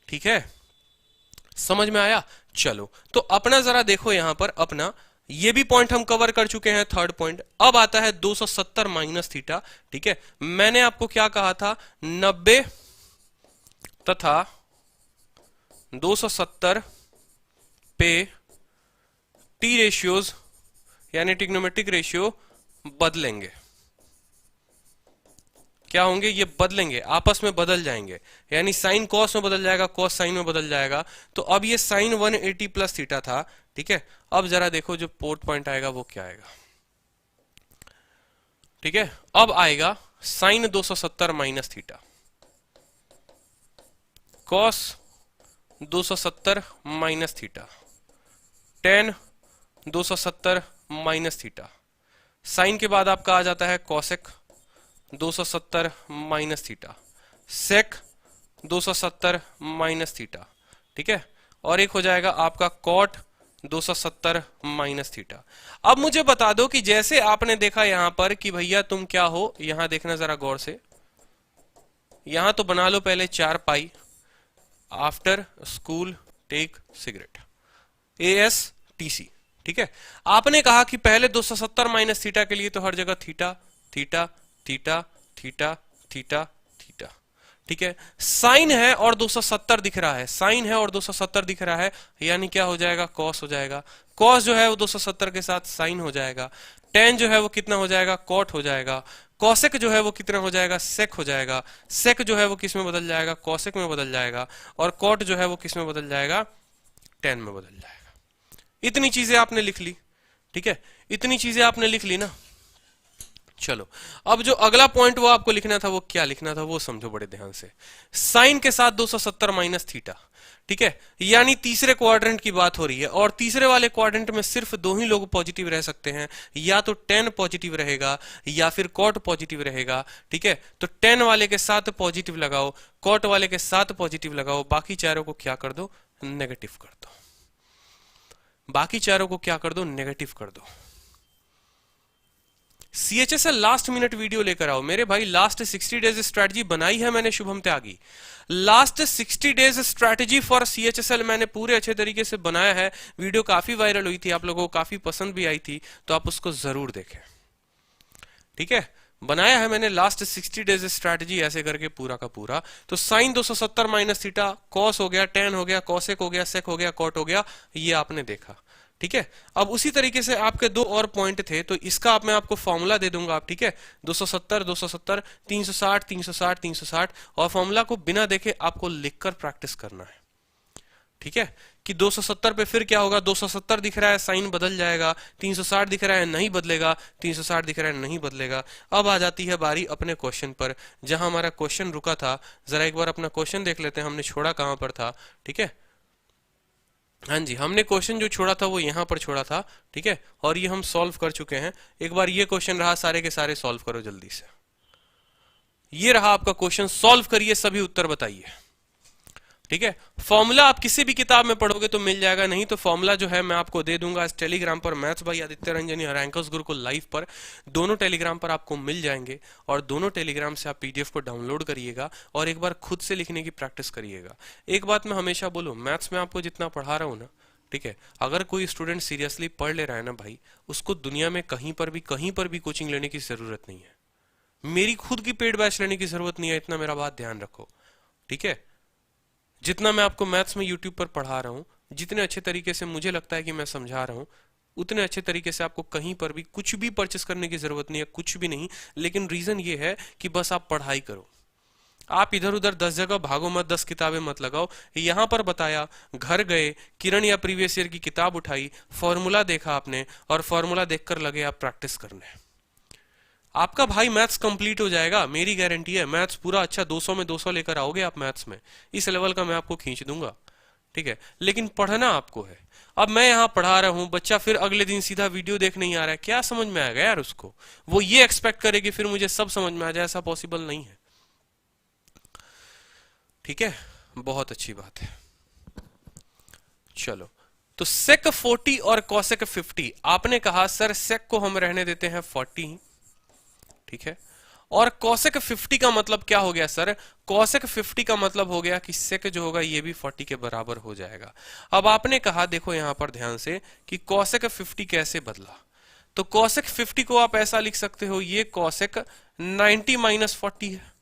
ठीक है। समझ में आया? चलो तो अपना जरा देखो यहां पर, अपना ये भी पॉइंट हम कवर कर चुके हैं, थर्ड पॉइंट। अब आता है 270 माइनस थीटा, ठीक है। मैंने आपको क्या कहा था, 90 तथा 270 पे टी रेशियोज यानी ट्रिग्नोमेट्रिक रेशियो बदलेंगे। क्या होंगे? ये बदलेंगे, आपस में बदल जाएंगे, यानी साइन कॉस में बदल जाएगा, कॉस साइन में बदल जाएगा। तो अब ये साइन 180 प्लस थीटा था, ठीक है। अब जरा देखो जो फोर्थ पॉइंट आएगा वो क्या आएगा, ठीक है। अब आएगा sine 270 minus theta, cos 270 minus theta, tan 270 minus theta. Sine के बाद आपका आ जाता है cosec 270 minus theta, sec 270 minus theta, ठीक है। और एक हो जाएगा आपका कॉट 270 माइनस थीटा। अब मुझे बता दो कि जैसे आपने देखा यहां पर कि भैया तुम क्या हो, यहां देखना जरा गौर से, यहां तो बना लो पहले 4 pi, after school take cigarette, ASTC, ठीक है। आपने कहा कि पहले 270 माइनस थीटा के लिए तो हर जगह theta theta theta theta theta theta, ठीक है। साइन है और 270 दिख रहा है, साइन है और 270 दिख रहा है, यानी क्या हो जाएगा, कॉस हो जाएगा। कॉस जो है वो 270 के साथ साइन हो जाएगा। टेन जो है वो कितना हो जाएगा, कॉट हो जाएगा। कॉसेक जो है वो कितना हो जाएगा, सेक हो जाएगा। सेक जो है वो किस में बदल जाएगा, कॉसेक में बदल जाएगा। और कॉट जो है वो किस में बदल जाएगा, टेन में बदल जाएगा। इतनी चीजें आपने लिख ली, ठीक है। इतनी चीजें आपने लिख ली ना। चलो अब जो अगला पॉइंट वो आपको लिखना था, वो क्या लिखना था वो समझो बड़े ध्यान से। साइन के साथ 270 माइनस थीटा, ठीक है, यानी तीसरे क्वाड्रेंट की बात हो रही है। और तीसरे वाले क्वाड्रेंट में सिर्फ 2 ही लोग पॉजिटिव रह सकते हैं, या तो टेन पॉजिटिव रहेगा या फिर कॉट पॉजिटिव रहेगा, ठीक है। तो टेन वाले के साथ पॉजिटिव लगाओ, कॉट वाले के साथ पॉजिटिव लगाओ, बाकी चारों को क्या कर दो, नेगेटिव कर दो। बाकी चारों को क्या कर दो, नेगेटिव कर दो। CHSL लास्ट मिनट वीडियो लेकर आओ मेरे भाई। लास्ट 60 डेज स्ट्रेटजी बनाई है मैंने Shubham Tyagi. Last 60 days strategy for CHSL मैंने पूरे अच्छे तरीके से बनाया है। वीडियो काफी वायरल हुई थी, आप लोगों को काफी पसंद भी आई थी, तो आप उसको जरूर देखें, ठीक है। बनाया है मैंने लास्ट 60 डेज स्ट्रेटजी ऐसे करके पूरा का पूरा। तो साइन 270 माइनस थीटा, कॉस हो गया, टेन हो गया, कॉसेक हो गया, सेक हो गया, कॉट हो गया, ये आपने देखा, ठीक है। अब उसी तरीके से आपके दो और पॉइंट थे, तो इसका आप मैं आपको फॉर्मूला दे दूंगा आप, ठीक है। 270 270 360 360 360, और फॉर्मूला को बिना देखे आपको लिखकर प्रैक्टिस करना है, ठीक है। कि 270 पे फिर क्या होगा, 270 दिख रहा है साइन बदल जाएगा, 360 दिख रहा है नहीं बदलेगा, 360 दिख रहा है नहीं बदलेगा। अब आ जाती है बारी अपने क्वेश्चन पर, जहां हमारा क्वेश्चन रुका था। जरा एक बार अपना क्वेश्चन देख लेते हैं, हमने छोड़ा कहां पर था, ठीक है। हाँ जी, हमने क्वेश्चन जो छोड़ा था वो यहाँ पर छोड़ा था, ठीक है। और ये हम सॉल्व कर चुके हैं। एक बार ये क्वेश्चन रहा, सारे के सारे सॉल्व करो जल्दी से। ये रहा आपका क्वेश्चन, सॉल्व करिए, सभी उत्तर बताइए, ठीक है। फॉर्मूला आप किसी भी किताब में पढ़ोगे तो मिल जाएगा, नहीं तो फॉर्मूला जो है मैं आपको दे दूंगा इस टेलीग्राम पर, मैथ्स बाय आदित्य रंजन या रैंकर्स गुरुकुल लाइव पर। दोनों टेलीग्राम पर आपको मिल जाएंगे, और दोनों टेलीग्राम से आप पीडीएफ को डाउनलोड करिएगा और एक बार खुद से लिखने की प्रैक्टिस करिएगा। एक बात मैं हमेशा बोलूं, मैथ्स में आपको जितना पढ़ा रहा हूं ना, ठीक है, अगर कोई स्टूडेंट सीरियसली पढ़ ले रहा है ना भाई, उसको दुनिया में कहीं पर भी कोचिंग लेने की जरूरत नहीं है। मेरी खुद की पेड बैच लेने की जरूरत नहीं है, इतना मेरा बात ध्यान रखो, ठीक है। जितना मैं आपको मैथ्स में यूट्यूब पर पढ़ा रहा हूं, जितने अच्छे तरीके से मुझे लगता है कि मैं समझा रहा हूं, उतने अच्छे तरीके से आपको कहीं पर भी कुछ भी परचेस करने की जरूरत नहीं है, कुछ भी नहीं। लेकिन रीजन ये है कि बस आप पढ़ाई करो, आप इधर उधर 10 जगह भागो मत, 10 किताबें मत लगाओ। यहां पर बताया, घर गए, किरण या प्रीवियस ईयर की किताब उठाई, फॉर्मूला देखा आपने, और फॉर्मूला देखकर लगे आप प्रैक्टिस करने। आपका भाई मैथ्स कंप्लीट हो जाएगा, मेरी गारंटी है। मैथ्स पूरा अच्छा 200 में 200 लेकर आओगे आप मैथ्स में, इस लेवल का मैं आपको खींच दूंगा, ठीक है। लेकिन पढ़ना आपको है। अब मैं यहाँ पढ़ा रहा हूँ, बच्चा फिर अगले दिन सीधा वीडियो देख नहीं आ रहा है, क्या समझ में आएगा यार उसको। वो ये एक्सपेक्ट करे कि फिर मुझे सब समझ में आ जाए, ऐसा पॉसिबल नहीं है, ठीक है। बहुत अच्छी बात है। चलो, तो सेक 40 और कॉसेक 50, आपने कहा सर सेक को हम रहने देते हैं 40, ठीक है। और कॉसेक 50 का मतलब क्या हो गया सर, कॉसेक 50 का मतलब हो गया कि सेक जो होगा ये भी 40 के बराबर हो जाएगा। अब आपने कहा, देखो यहां पर ध्यान से, कि कॉसेक 50 कैसे बदला। तो कॉसेक 50 को आप ऐसा लिख सकते हो, ये कॉसेक 90 माइनस 40 है।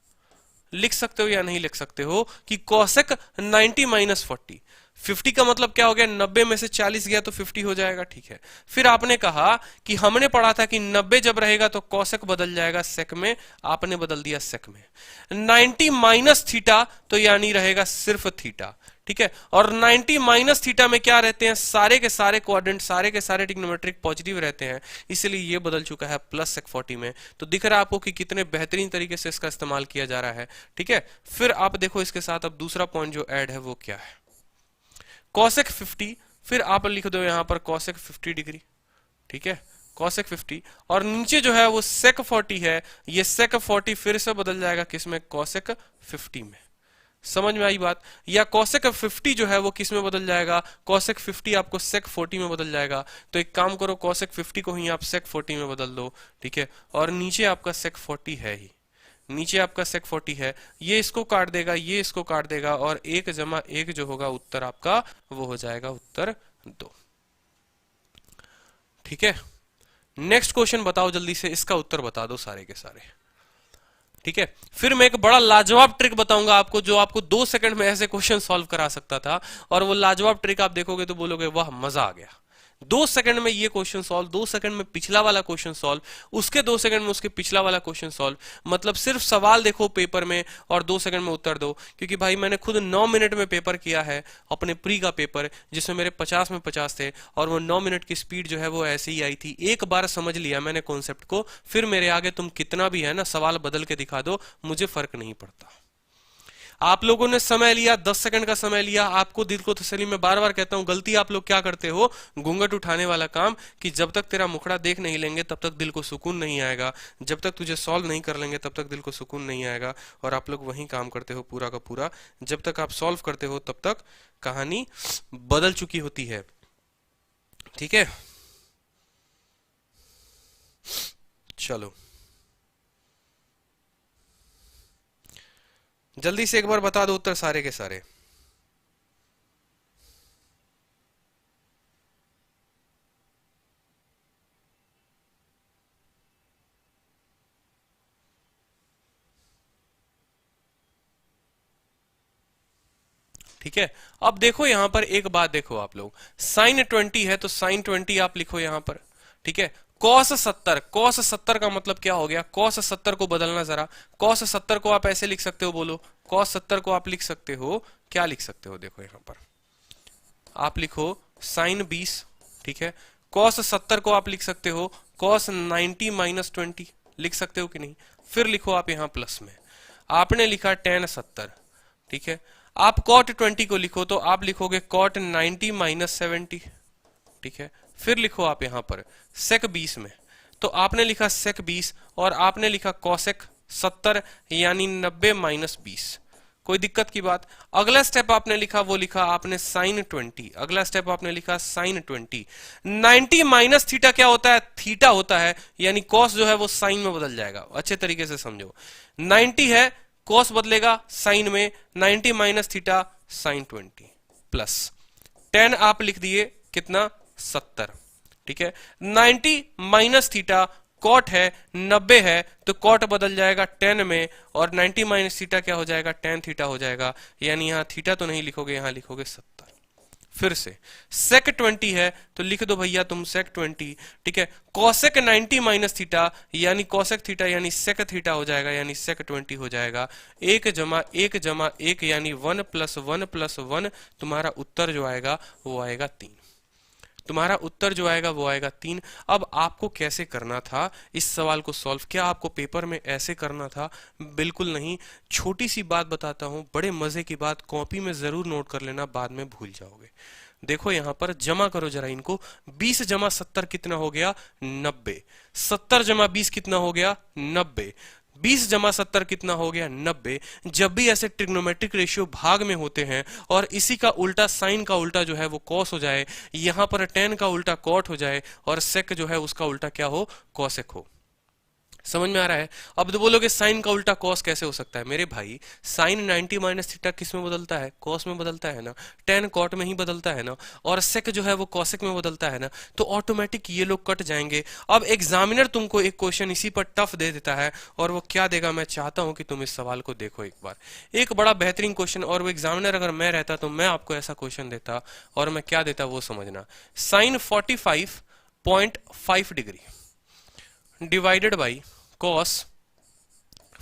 लिख सकते हो या नहीं लिख सकते हो कि कॉसेक 90 माइनस 40, 50 का मतलब क्या हो गया, 90 में से 40 गया तो 50 हो जाएगा, ठीक है। फिर आपने कहा कि हमने पढ़ा था कि 90 जब रहेगा तो कॉसेक बदल जाएगा सेक में, आपने बदल दिया सेक में। 90 माइनस थीटा तो यानी रहेगा सिर्फ थीटा, ठीक है। और 90 माइनस थीटा में क्या रहते हैं, सारे के सारे क्वाड्रेंट, सारे के सारे ट्रिग्नोमेट्रिक पॉजिटिव रहते हैं, इसलिए ये बदल चुका है प्लस सेक 40 में। तो दिख रहा है आपको कि कितने बेहतरीन तरीके से इसका इस्तेमाल किया जा रहा है, ठीक है। फिर आप देखो इसके साथ अब दूसरा पॉइंट जो ऐड है वो क्या है, कॉसेक 50, फिर आप लिख दो यहां पर कॉसेक 50 डिग्री, ठीक है, कॉसेक 50। और नीचे जो है वो सेक 40 है, ये सेक 40 फिर से बदल जाएगा किसमें, कॉसेक 50 में। समझ में आई बात। या कॉसेक 50 जो है वो किस में बदल जाएगा, कॉसेक 50 आपको सेक 40 में बदल जाएगा। तो एक काम करो, कॉसेक 50 को ही आप सेक 40 में बदल दो, ठीक है। और नीचे आपका सेक 40 है ही, नीचे आपका सेक 40 है, ये इसको काट देगा, ये इसको काट देगा, और 1 जमा 1 जो होगा उत्तर आपका वो हो जाएगा उत्तर 2, ठीक है। नेक्स्ट क्वेश्चन बताओ जल्दी से, इसका उत्तर बता दो सारे के सारे, ठीक है। फिर मैं एक बड़ा लाजवाब ट्रिक बताऊंगा आपको, जो आपको 2 सेकंड में ऐसे क्वेश्चन सॉल्व करा सकता था, और वो लाजवाब ट्रिक आप देखोगे तो बोलोगे वाह मजा आ गया। 2 सेकंड में ये क्वेश्चन सॉल्व, 2 सेकंड में पिछला वाला क्वेश्चन सॉल्व, उसके 2 सेकंड में उसके पिछला वाला क्वेश्चन सॉल्व। मतलब सिर्फ सवाल देखो पेपर में और 2 सेकंड में उत्तर दो। क्योंकि भाई मैंने खुद 9 मिनट में पेपर किया है, अपने प्री का पेपर, जिसमें मेरे 50 में 50 थे, और वो 9 मिनट की स्पीड जो है वो ऐसे ही आई थी। एक बार समझ लिया मैंने कॉन्सेप्ट को, फिर मेरे आगे तुम कितना भी है ना सवाल बदल के दिखा दो, मुझे फर्क नहीं पड़ता। आप लोगों ने समय लिया, 10 सेकंड का समय लिया, आपको दिल को तसल्ली, मैं बार बार कहता हूं गलती आप लोग क्या करते हो, घूंघट उठाने वाला काम, कि जब तक तेरा मुखड़ा देख नहीं लेंगे तब तक दिल को सुकून नहीं आएगा, जब तक तुझे सॉल्व नहीं कर लेंगे तब तक दिल को सुकून नहीं आएगा। और आप लोग वही काम करते हो पूरा का पूरा, जब तक आप सॉल्व करते हो तब तक कहानी बदल चुकी होती है, ठीक है। चलो जल्दी से एक बार बता दो उत्तर सारे के सारे। ठीक है। अब देखो यहां पर एक बात देखो आप लोग, साइन 20 है तो साइन 20 आप लिखो यहां पर, ठीक है। कॉस 70, कॉस 70 का मतलब क्या हो गया, कॉस 70 को बदलना जरा, कॉस 70 को आप ऐसे लिख सकते हो, बोलो कॉस 70 को आप लिख सकते हो, क्या लिख सकते हो, देखो यहां पर आप लिखो साइन 20, ठीक है। कॉस 70 को आप लिख सकते हो कॉस 90 माइनस 20, लिख सकते हो कि नहीं। फिर लिखो आप यहां प्लस में, आपने लिखा टेन 70, ठीक है। आप कॉट 20 को लिखो तो आप लिखोगे कॉट 90 माइनस 70, ठीक है। फिर लिखो आप यहां पर सेक 20 में, तो आपने लिखा सेक 20 और आपने लिखा कॉसेक 70 यानी 90 माइनस 20। कोई दिक्कत की बात। अगला स्टेप आपने लिखा, वो लिखा आपने साइन 20, अगला स्टेप आपने लिखा साइन 20। 90 माइनस थीटा क्या होता है, थीटा होता है, यानी कॉस जो है वो साइन में बदल जाएगा, अच्छे तरीके से समझो। 90 है, कॉस बदलेगा साइन में, 90 माइनस थीटा साइन 20 प्लस 10 आप लिख दिए कितना 70, ठीक है। 90 माइनस थीटा कॉट है, 90 है तो कॉट बदल जाएगा 10 में, और 90 माइनस थीटा क्या हो जाएगा, टेन थीटा हो जाएगा, यानी यहां थीटा तो नहीं लिखोगे, यहां लिखोगे 70। फिर से सेक 20 है तो लिख दो भैया तुम सेक 20, ठीक है। कॉसेक 90 माइनस थीटा यानी कॉसेक थीटा यानी सेक थीटा हो जाएगा, यानी सेक 20 हो जाएगा। 1 यानी 1 प्लस 1 प्लस 1, तुम्हारा उत्तर जो आएगा वो आएगा 3, तुम्हारा उत्तर जो आएगा वो आएगा 3। अब आपको कैसे करना था इस सवाल को सॉल्व, क्या आपको पेपर में ऐसे करना था, बिल्कुल नहीं। छोटी सी बात बताता हूं, बड़े मजे की बात, कॉपी में जरूर नोट कर लेना, बाद में भूल जाओगे। देखो यहां पर जमा करो जरा इनको, 20 जमा 70 कितना हो गया 90, 70 जमा 20 कितना हो गया 90, 20 जमा 70 कितना हो गया 90। जब भी ऐसे ट्रिग्नोमेट्रिक रेशियो भाग में होते हैं और इसी का उल्टा साइन का उल्टा जो है वो कॉस हो जाए, यहां पर टेन का उल्टा कॉट हो जाए और सेक जो है उसका उल्टा क्या हो, कॉसेक हो। समझ में आ रहा है। अब तो बोलोगे साइन का उल्टा कॉस कैसे हो सकता है, मेरे भाई साइन 90 माइनस थीटा किस में बदलता है, कॉस में बदलता है ना, टेन कॉट में ही बदलता है ना, और सेक जो है वो कॉसेक में बदलता है ना, तो ऑटोमेटिक ये लोग कट जाएंगे। अब एग्जामिनर तुमको एक क्वेश्चन इसी पर टफ दे देता है, और वो क्या देगा, मैं चाहता हूं कि तुम इस सवाल को देखो एक बार, एक बड़ा बेहतरीन क्वेश्चन, और वो एग्जामिनर अगर मैं रहता तो मैं आपको ऐसा क्वेश्चन देता, और मैं क्या देता वो समझना। Sine 45.5 degree divided by cos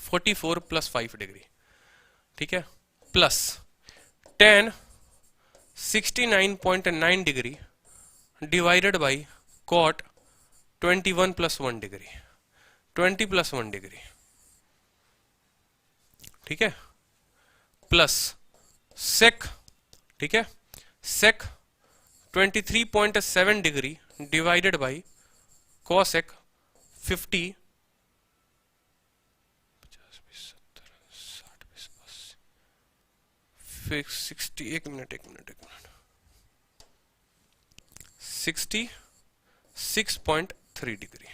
44 plus 5 degree, ठीक है, plus tan 69.9 degree divided by cot 21 plus 1 degree, 20 plus 1 degree, ठीक है, प्लस सेक, ठीक है, sec 23.7 degree divided by cosec 50 60, एक मिनट 66.3 डिग्री,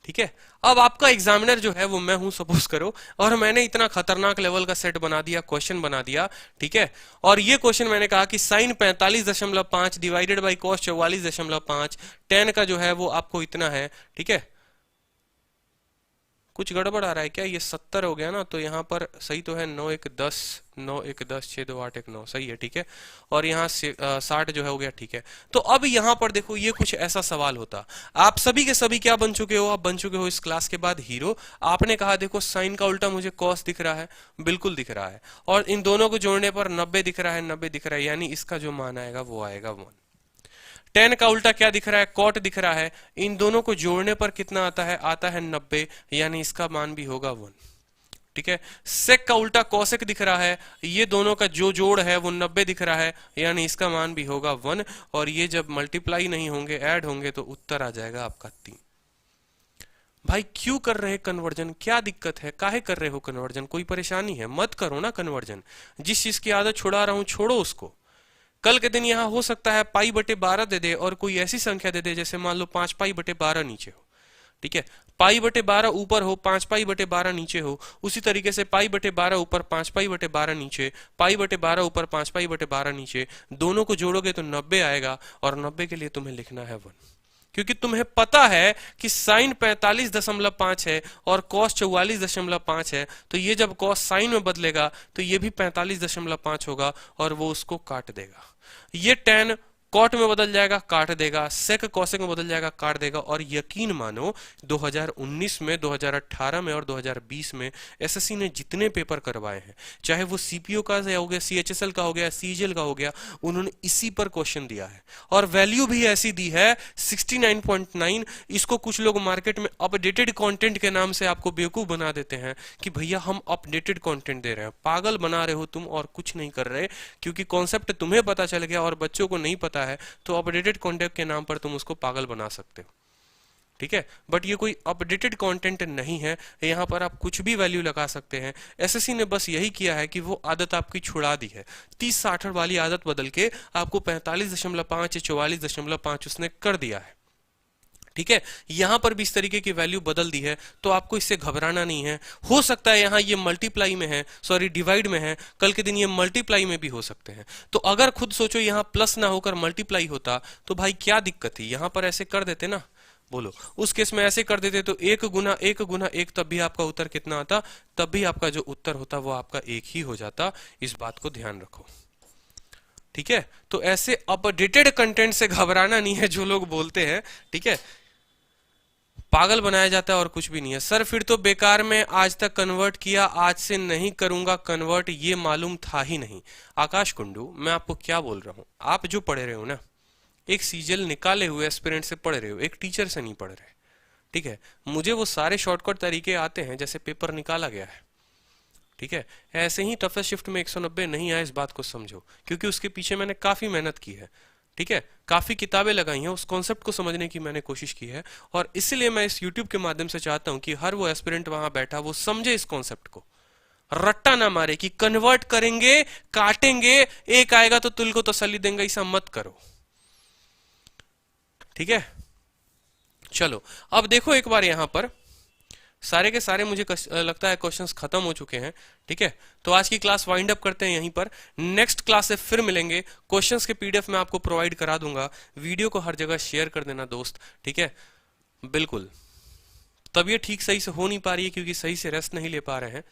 ठीक है। अब आपका एग्जामिनर जो है वो मैं हूं सपोज करो, और मैंने इतना खतरनाक लेवल का सेट बना दिया, क्वेश्चन बना दिया, ठीक है। और ये क्वेश्चन मैंने कहा कि sine 45.5 divided by cos 44.5, tan का जो है वो आपको इतना है, ठीक है। कुछ गड़बड़ आ रहा है क्या, ये 70 हो गया ना, तो यहाँ पर सही तो है 9 1 10 9 1 10 6 2 8 1 9, सही है, ठीक है। और यहाँ 60 जो है हो गया, ठीक है। तो अब यहाँ पर देखो ये कुछ ऐसा सवाल होता, आप सभी के सभी क्या बन चुके हो, आप बन चुके हो इस क्लास के बाद हीरो। आपने कहा देखो साइन का उल्टा मुझे कॉस दिख रहा है, बिल्कुल दिख रहा है, और इन दोनों को जोड़ने पर 90 दिख रहा है, 90 दिख रहा है, यानी इसका जो मान आएगा वो आएगा 1। टेन का उल्टा क्या दिख रहा है, कॉट दिख रहा है, इन दोनों को जोड़ने पर कितना आता है, आता है 90, यानी इसका मान भी होगा 1, ठीक है। सेक का उल्टा कॉसेक दिख रहा है, ये दोनों का जो जोड़ है वो 90 दिख रहा है, यानी इसका मान भी होगा 1, और ये जब मल्टीप्लाई नहीं होंगे ऐड होंगे तो उत्तर आ जाएगा आपका 3। भाई क्यों कर रहे कन्वर्जन, क्या दिक्कत है, काहे कर रहे हो कन्वर्जन, कोई परेशानी है, मत करो ना कन्वर्जन। जिस चीज की आदत छुड़ा रहा हूं छोड़ो उसको। कल के दिन यहां हो सकता है पाई बटे 12 दे दे, और कोई ऐसी संख्या दे दे जैसे मान लो 5 पाई बटे 12 नीचे हो, ठीक है। पाई बटे 12 ऊपर हो, 5 पाई बटे 12 नीचे हो, उसी तरीके से पाई बटे 12 ऊपर 5 पाई बटे 12 नीचे, पाई बटे 12 ऊपर 5 पाई बटे 12 नीचे, दोनों को जोड़ोगे तो 90 आएगा, और 90 के लिए तुम्हें लिखना है 1, क्योंकि तुम्हें पता है कि साइन 45.5 है और कॉस 44.5 है, तो ये जब कॉस साइन में बदलेगा तो ये भी 45.5 होगा और वो उसको काट देगा। ये टेन कॉट में बदल जाएगा, काट देगा, सेक कॉसेक में बदल जाएगा, काट देगा। और यकीन मानो 2019 में, 2018 में और 2020 में एसएससी ने जितने पेपर करवाए हैं, चाहे वो सीपीओ का हो गया, सीएचएसएल का हो गया, सीजीएल का हो गया, उन्होंने इसी पर क्वेश्चन दिया है और वैल्यू भी ऐसी दी है 69.9। इसको कुछ लोग मार्केट में अपडेटेड कंटेंट के नाम से आपको बेवकूफ बना देते हैं कि भैया हम अपडेटेड कंटेंट दे रहे हैं। पागल बना रहे हो तुम और कुछ नहीं कर रहे, क्योंकि कॉन्सेप्ट तुम्हें पता चल गया और बच्चों को नहीं पता है, तो अपडेटेड कंटेंट के नाम पर तुम उसको पागल बना सकते हो। ठीक है, बट ये कोई अपडेटेड कंटेंट नहीं है, यहां पर आप कुछ भी वैल्यू लगा सकते हैं। एसएससी ने बस यही किया है कि वो आदत आपकी छुड़ा दी है, 30-60 वाली आदत बदल के आपको 45.5 44.5 उसने कर दिया है। ठीक है, यहां पर भी इस तरीके की वैल्यू बदल दी है, तो आपको इससे घबराना नहीं है। हो सकता है यहां ये मल्टीप्लाई में है, सॉरी डिवाइड में है, कल के दिन ये मल्टीप्लाई में भी हो सकते हैं। तो अगर खुद सोचो यहां प्लस ना होकर मल्टीप्लाई होता तो भाई क्या दिक्कत थी, यहां पर ऐसे कर देते ना, बोलो उस केस में ऐसे कर देते तो 1 गुना 1 गुना 1, तब भी आपका उत्तर कितना आता, तब भी आपका जो उत्तर होता वो आपका 1 ही हो जाता। इस बात को ध्यान रखो। ठीक है, तो ऐसे अपडेटेड कंटेंट से घबराना नहीं है जो लोग बोलते हैं। ठीक है, पागल बनाया जाता है और कुछ भी नहीं है। सर फिर तो बेकार में आज तक कन्वर्ट किया, आज से नहीं करूंगा कन्वर्ट, ये मालूम था ही नहीं। आकाश कुंडू, मैं आपको क्या बोल रहा हूं, आप जो पढ़ रहे हो ना, एक सीजीएल निकाले हुए एस्पिरेंट से पढ़ रहे हो, एक टीचर से नहीं पढ़ रहे। ठीक है, मुझे वो सारे शॉर्टकट तरीके आते हैं जैसे पेपर निकाला गया है। ठीक है, ऐसे ही टफेस्ट शिफ्ट में 190 नहीं आया, इस बात को समझो, क्योंकि उसके पीछे मैंने काफी मेहनत की है। ठीक है, काफी किताबें लगाई हैं, उस कॉन्सेप्ट को समझने की मैंने कोशिश की है, और इसलिए मैं इस यूट्यूब के माध्यम से चाहता हूं कि हर वो एस्पिरेंट वहां बैठा वो समझे इस कॉन्सेप्ट को, रट्टा ना मारे कि कन्वर्ट करेंगे काटेंगे, एक आएगा तो तुल को तसल्ली देंगे, ऐसा मत करो। ठीक है, चलो अब देखो एक बार यहां पर सारे के सारे मुझे लगता है क्वेश्चंस खत्म हो चुके हैं। ठीक है, तो आज की क्लास वाइंड अप करते हैं यहीं पर, नेक्स्ट क्लास से फिर मिलेंगे। क्वेश्चंस के पीडीएफ मैं आपको प्रोवाइड करा दूंगा। वीडियो को हर जगह शेयर कर देना दोस्त। ठीक है, बिल्कुल। तबीयत ठीक सही से हो नहीं पा रही है क्योंकि सही से रेस्ट नहीं ले पा रहे हैं,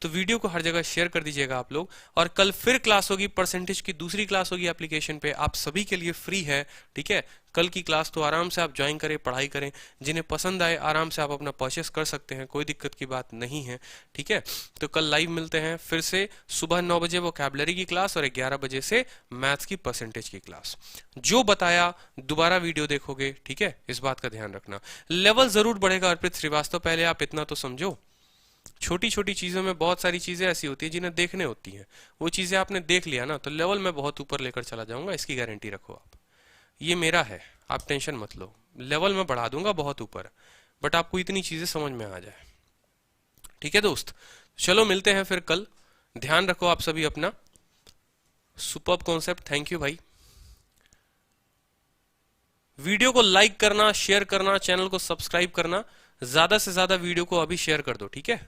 तो वीडियो को हर जगह शेयर कर दीजिएगा आप लोग। और कल फिर क्लास होगी, परसेंटेज की दूसरी क्लास होगी एप्लीकेशन पे, आप सभी के लिए फ्री है। ठीक है, कल की क्लास तो आराम से आप ज्वाइन करें, पढ़ाई करें, जिन्हें पसंद आए आराम से आप अपना परचेस कर सकते हैं, कोई दिक्कत की बात नहीं है। ठीक है, तो कल लाइव मिलते हैं फिर से, सुबह 9 बजे वोकैबुलरी की क्लास और 11 बजे से मैथ्स की परसेंटेज की क्लास। जो बताया दोबारा वीडियो देखोगे, ठीक है, इस बात का ध्यान रखना। लेवल जरूर बढ़ेगा अर्पित श्रीवास्तव, पहले आप इतना तो समझो। छोटी छोटी चीजों में बहुत सारी चीजें ऐसी होती है जिन्हें देखने होती हैं, वो चीजें आपने देख लिया ना, तो लेवल में बहुत ऊपर लेकर चला जाऊंगा, इसकी गारंटी रखो आप। ये मेरा है, आप टेंशन मत लो, लेवल में बढ़ा दूंगा बहुत ऊपर, बट आपको इतनी चीजें समझ में आ जाए। ठीक है दोस्त, चलो मिलते हैं फिर कल, ध्यान रखो आप सभी अपना। सुपर्ब कॉन्सेप्ट, थैंक यू भाई। वीडियो को लाइक करना, शेयर करना, चैनल को सब्सक्राइब करना, ज्यादा से ज्यादा वीडियो को अभी शेयर कर दो। ठीक है।